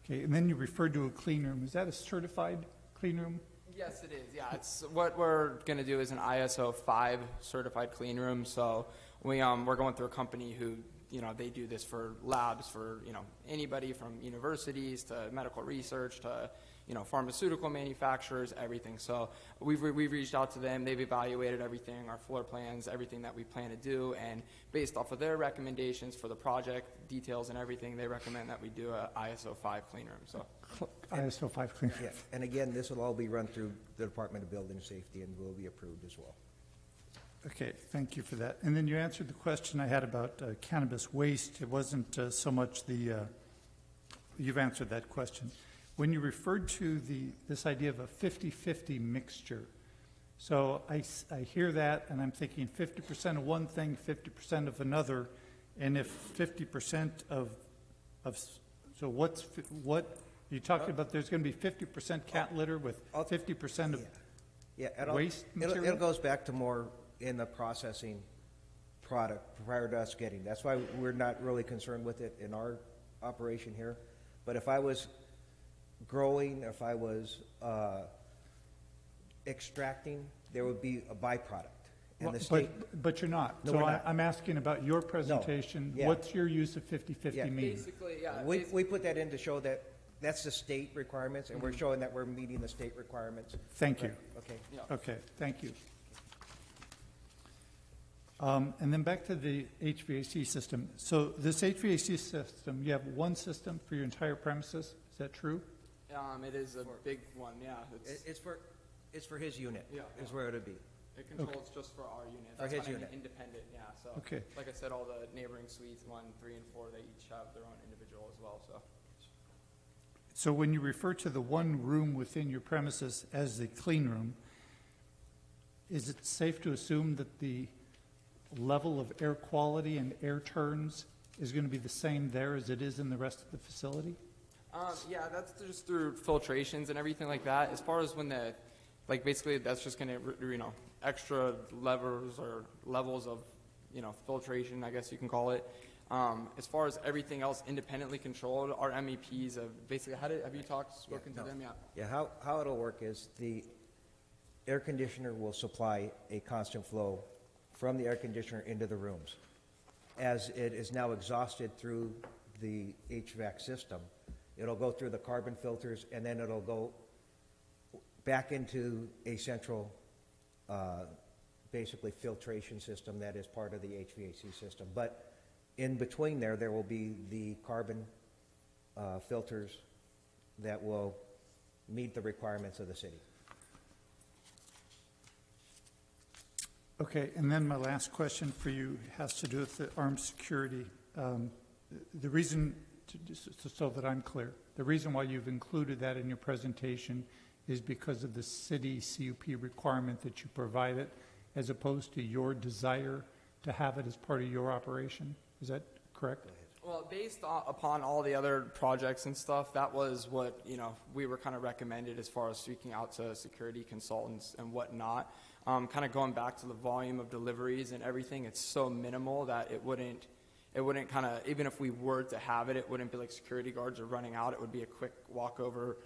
Okay, and then you referred to a clean room. Is that a certified clean room? Yes, it is. Yeah, it's what we're going to do is an ISO 5 certified clean room. So we're going through a company who, they do this for labs for, anybody from universities to medical research to, pharmaceutical manufacturers, everything. So we've reached out to them. They've evaluated everything, our floor plans, everything that we plan to do, and based off of their recommendations for the project details and everything, they recommend that we do a ISO 5 clean room. So ISO 5 clean room. Yeah, and again, this will all be run through the Department of Building Safety and will be approved as well. Okay, thank you for that. And then you answered the question I had about cannabis waste. It wasn't so much you've answered that question. When you referred to this idea of a 50-50 mixture, so I hear that and I'm thinking 50% of one thing, 50% of another, and if 50% so what you talked about, there's going to be 50% cat litter with 50% of waste material? It goes back to more in the processing product prior to us getting. That's why we're not really concerned with it in our operation here. But if I was growing, if I was extracting, there would be a byproduct. And the state, but you're not. No, So we're not. I'm asking about your presentation. No. Yeah. What's your use of 50-50 mean? basically, yeah. we put that in to show that that's the state requirements, and we're showing that we're meeting the state requirements. Thank you. Okay. Okay, thank you. And then back to the HVAC system. So this HVAC system, you have one system for your entire premises. Is that true? It is a big one, yeah. It's for his unit. Yeah. Is where it'll be. It controls just for our unit. For That's his what I mean, unit. independent, yeah. So, Okay. like I said, all the neighboring suites, 1, 3, and 4, they each have their own individual as well. So when you refer to the one room within your premises as the clean room, is it safe to assume that the level of air quality and air turns is going to be the same there as it is in the rest of the facility? Yeah, that's just through filtrations and everything like that. As far as when basically that's just going to, extra levers or levels of, filtration, I guess you can call it. As far as everything else independently controlled, our MEPs have basically, have you spoken to them? Yeah. Yeah, how it'll work is the air conditioner will supply a constant flow from the air conditioner into the rooms. As it is now exhausted through the HVAC system, it'll go through the carbon filters, and then it'll go back into a central, basically filtration system that is part of the HVAC system. But in between there will be the carbon filters that will meet the requirements of the city. Okay, and then my last question for you has to do with the armed security. The reason, so that I'm clear, the reason why you've included that in your presentation is because of the city CUP requirement that you provide it, as opposed to your desire to have it as part of your operation. Is that correct? Well, based upon all the other projects and stuff, that was what, we were kind of recommended as far as speaking out to security consultants and whatnot. Kind of going back to the volume of deliveries and everything, it's so minimal that it wouldn't kind of, even if we were to have it, it wouldn't be like security guards are running out. It would be a quick walk over.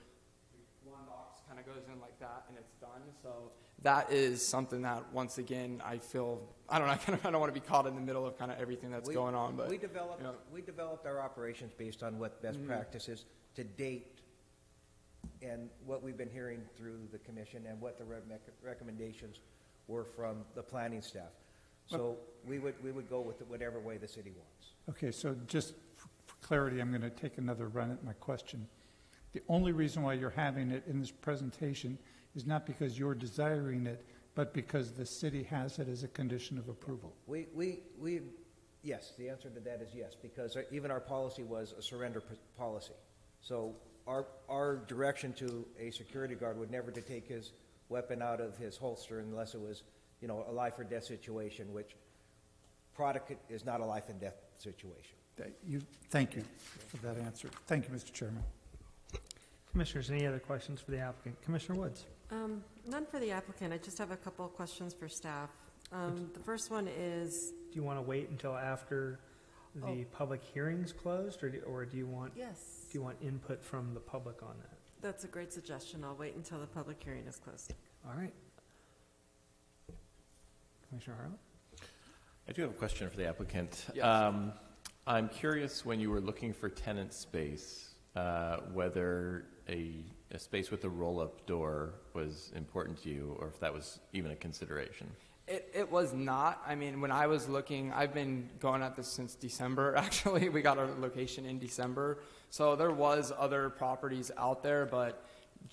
One box kind of goes in like that and it's done. So that is something that, once again, I feel, I don't know, I don't want to be caught in the middle of kind of everything that's going on. But we developed our operations based on what best practices to date and what we've been hearing through the commission and what the recommendations were from the planning staff. So we would go with whatever way the city wants. Okay, so just for clarity, I'm going to take another run at my question. The only reason why you're having it in this presentation is not because you're desiring it, but because the city has it as a condition of approval. Yes, the answer to that is yes, because even our policy was a surrender policy. So our direction to a security guard would never to take his weapon out of his holster unless it was, a life or death situation, which product is not a life and death situation. Thank you for that answer. Thank you, Mr. Chairman. Commissioners, any other questions for the applicant? Commissioner Woods. None for the applicant. I just have a couple of questions for staff. The first one is... Do you want to wait until after the public hearings closed, or do you want Yes. do you want input from the public on that? That's a great suggestion. I'll wait until the public hearing is closed. All right. Commissioner Harlan? I do have a question for the applicant. Yes. I'm curious, when you were looking for tenant space, whether a space with a roll-up door was important to you, or if that was even a consideration. It was not. I mean, when I was looking, I've been going at this since December, actually. We got our location in December. So there was other properties out there, but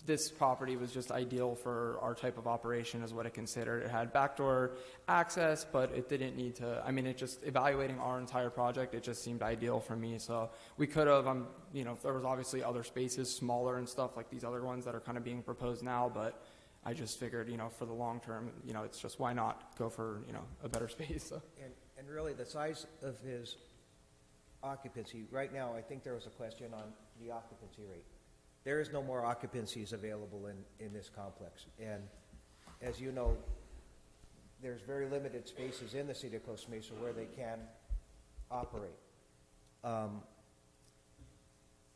this property was just ideal for our type of operation is what it considered. It had backdoor access, but it didn't need to, I mean, it just, evaluating our entire project, it just seemed ideal for me. So we could have, you know, there was obviously other spaces, smaller and stuff like these other ones that are kind of being proposed now, but I just figured, you know, for the long term, you know, it's just why not go for, you know, a better space. So. And really, the size of his occupancy, right now, I think there was a question on the occupancy rate. There is no more occupancies available in this complex. And as you know, there's very limited spaces in the city of Costa Mesa where they can operate.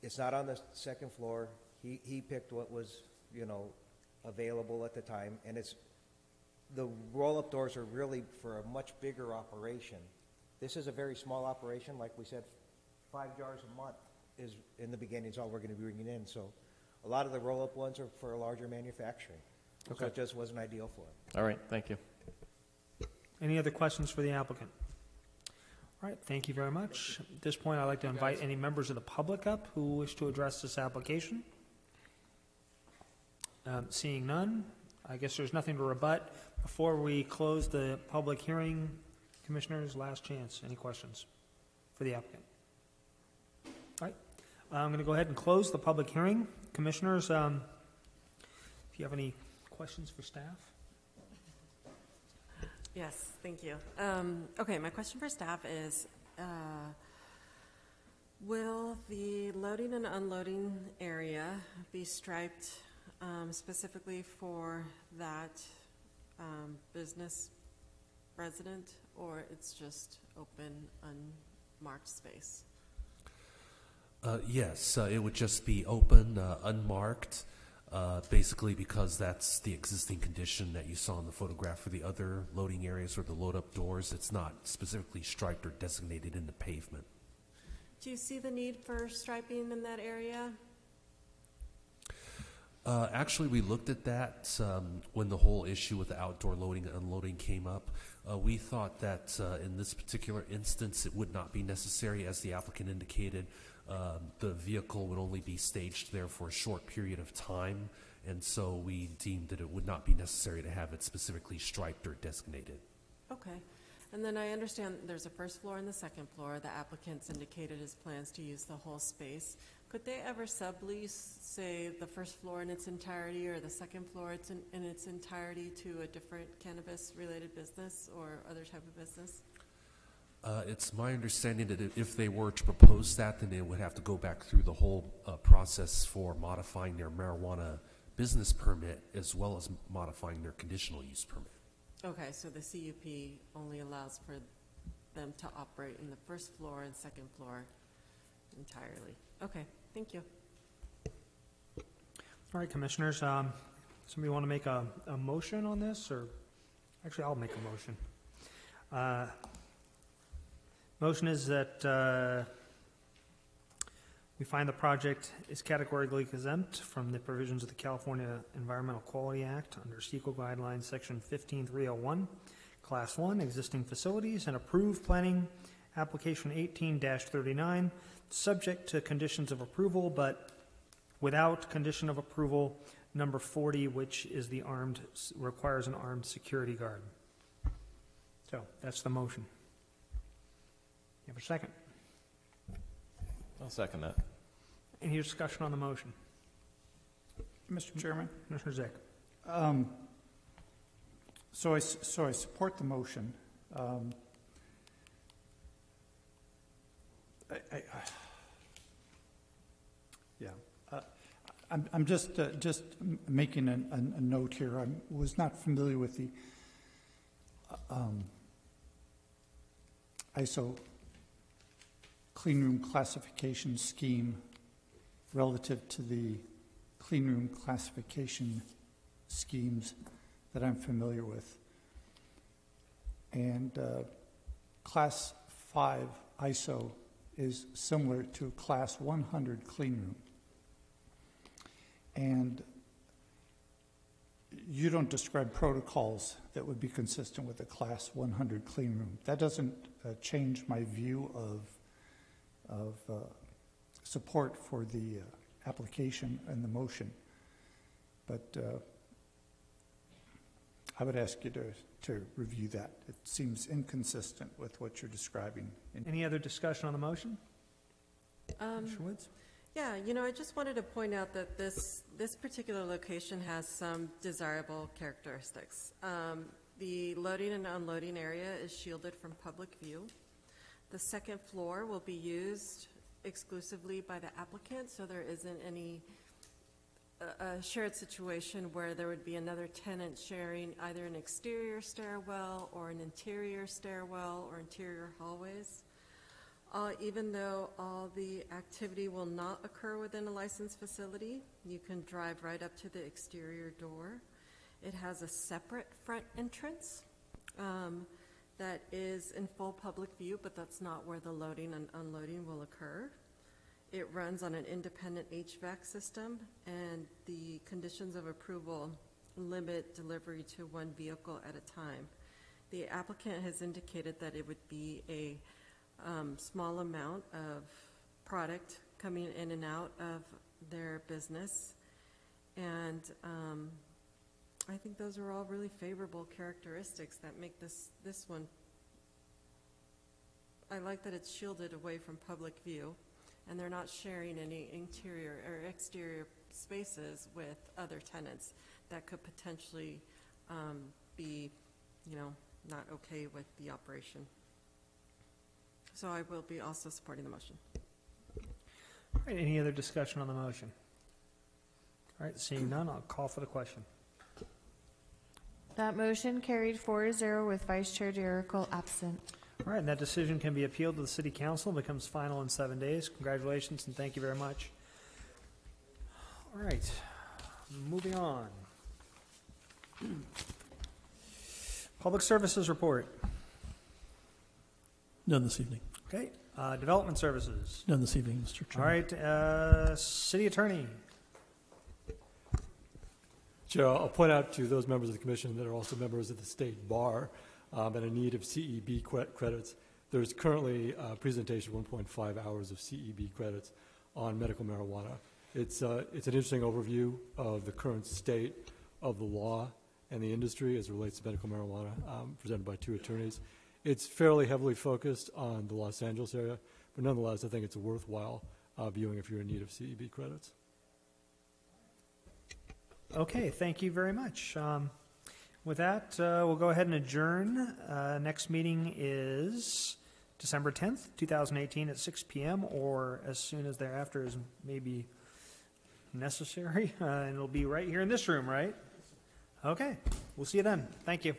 It's not on the second floor. He picked what was, you know, available at the time, and the roll-up doors are really for a much bigger operation. This is a very small operation, like we said, 5 jars a month is in the beginning is all we're going to be bringing in. So a lot of the roll-up ones are for larger manufacturing. Okay. So it just wasn't ideal for it. All right, thank you. Any other questions for the applicant? All right, thank you very much. At this point, I'd like to invite any members of the public up who wish to address this application. Seeing none, I guess there's nothing to rebut. Before we close the public hearing, commissioners, last chance. Any questions for the applicant? All right, I'm going to go ahead and close the public hearing. Commissioners, if you have any questions for staff? Yes, thank you. Okay, my question for staff is, will the loading and unloading area be striped specifically for that business resident, or it's just open, unmarked space? Yes, it would just be open, unmarked, basically because that's the existing condition that you saw in the photograph for the other loading areas or the load-up doors. It's not specifically striped or designated in the pavement. Do you see the need for striping in that area? Actually, we looked at that when the whole issue with the outdoor loading and unloading came up. We thought that in this particular instance it would not be necessary, as the applicant indicated. The vehicle would only be staged there for a short period of time, and so we deemed that it would not be necessary to have it specifically striped or designated. Okay. And then I understand there's a first floor and the second floor. The applicant's indicated his plans to use the whole space. Could they ever sublease, say, the first floor in its entirety or the second floor in its entirety to a different cannabis-related business or other type of business? It's my understanding that if they were to propose that, then they would have to go back through the whole process for modifying their marijuana business permit as well as modifying their conditional use permit. Okay, so the CUP only allows for them to operate in the first floor and second floor entirely. Okay, thank you. All right, commissioners, somebody want to make a motion on this, or actually I'll make a motion. Motion is that we find the project is categorically exempt from the provisions of the California Environmental Quality Act under CEQA Guidelines Section 15301, Class 1, existing facilities, and approve planning application 18-39, subject to conditions of approval, but without condition of approval number 40, which is the requires an armed security guard. So that's the motion. You have a second? I'll second that. Any discussion on the motion? Mr. Chairman? Commissioner Zick. So I support the motion. I'm just making a note here. I was not familiar with the ISO clean room classification scheme relative to the clean room classification schemes that I'm familiar with. And Class 5 ISO is similar to Class 100 clean room. And you don't describe protocols that would be consistent with a Class 100 clean room. That doesn't change my view of support for the application and the motion. But I would ask you to review that. It seems inconsistent with what you're describing. Any other discussion on the motion? Commissioner Woods? Yeah, I just wanted to point out that this particular location has some desirable characteristics. The loading and unloading area is shielded from public view. The second floor will be used exclusively by the applicant, so there isn't any shared situation where there would be another tenant sharing either an exterior stairwell or an interior stairwell or interior hallways. Even though all the activity will not occur within a licensed facility, you can drive right up to the exterior door. It has a separate front entrance that is in full public view, but that's not where the loading and unloading will occur. It runs on an independent HVAC system, and the conditions of approval limit delivery to one vehicle at a time. The applicant has indicated that it would be a small amount of product coming in and out of their business, and I think those are all really favorable characteristics that make this one. I like that it's shielded away from public view, and they're not sharing any interior or exterior spaces with other tenants that could potentially be, not okay with the operation. So I will be also supporting the motion. All right, any other discussion on the motion? All right, seeing none, I'll call for the question. That motion carried 4-0 with Vice Chair Jericho absent. All right, and that decision can be appealed to the City Council and becomes final in 7 days. Congratulations and thank you very much. All right, moving on. Public Services Report. None this evening. Okay, Development Services. None this evening, Mr. All Chairman. right, City Attorney. Chair, I'll point out to those members of the Commission that are also members of the State Bar and in need of CEB credits. There's currently a presentation of 1.5 hours of CEB credits on medical marijuana. It's an interesting overview of the current state of the law and the industry as it relates to medical marijuana, presented by two attorneys. It's fairly heavily focused on the Los Angeles area, but nonetheless, I think it's a worthwhile viewing if you're in need of CEB credits. Okay, thank you very much. With that, we'll go ahead and adjourn. Next meeting is December 10th, 2018 at 6 p.m. or as soon as thereafter is maybe necessary. And it'll be right here in this room, right? Okay, we'll see you then. Thank you.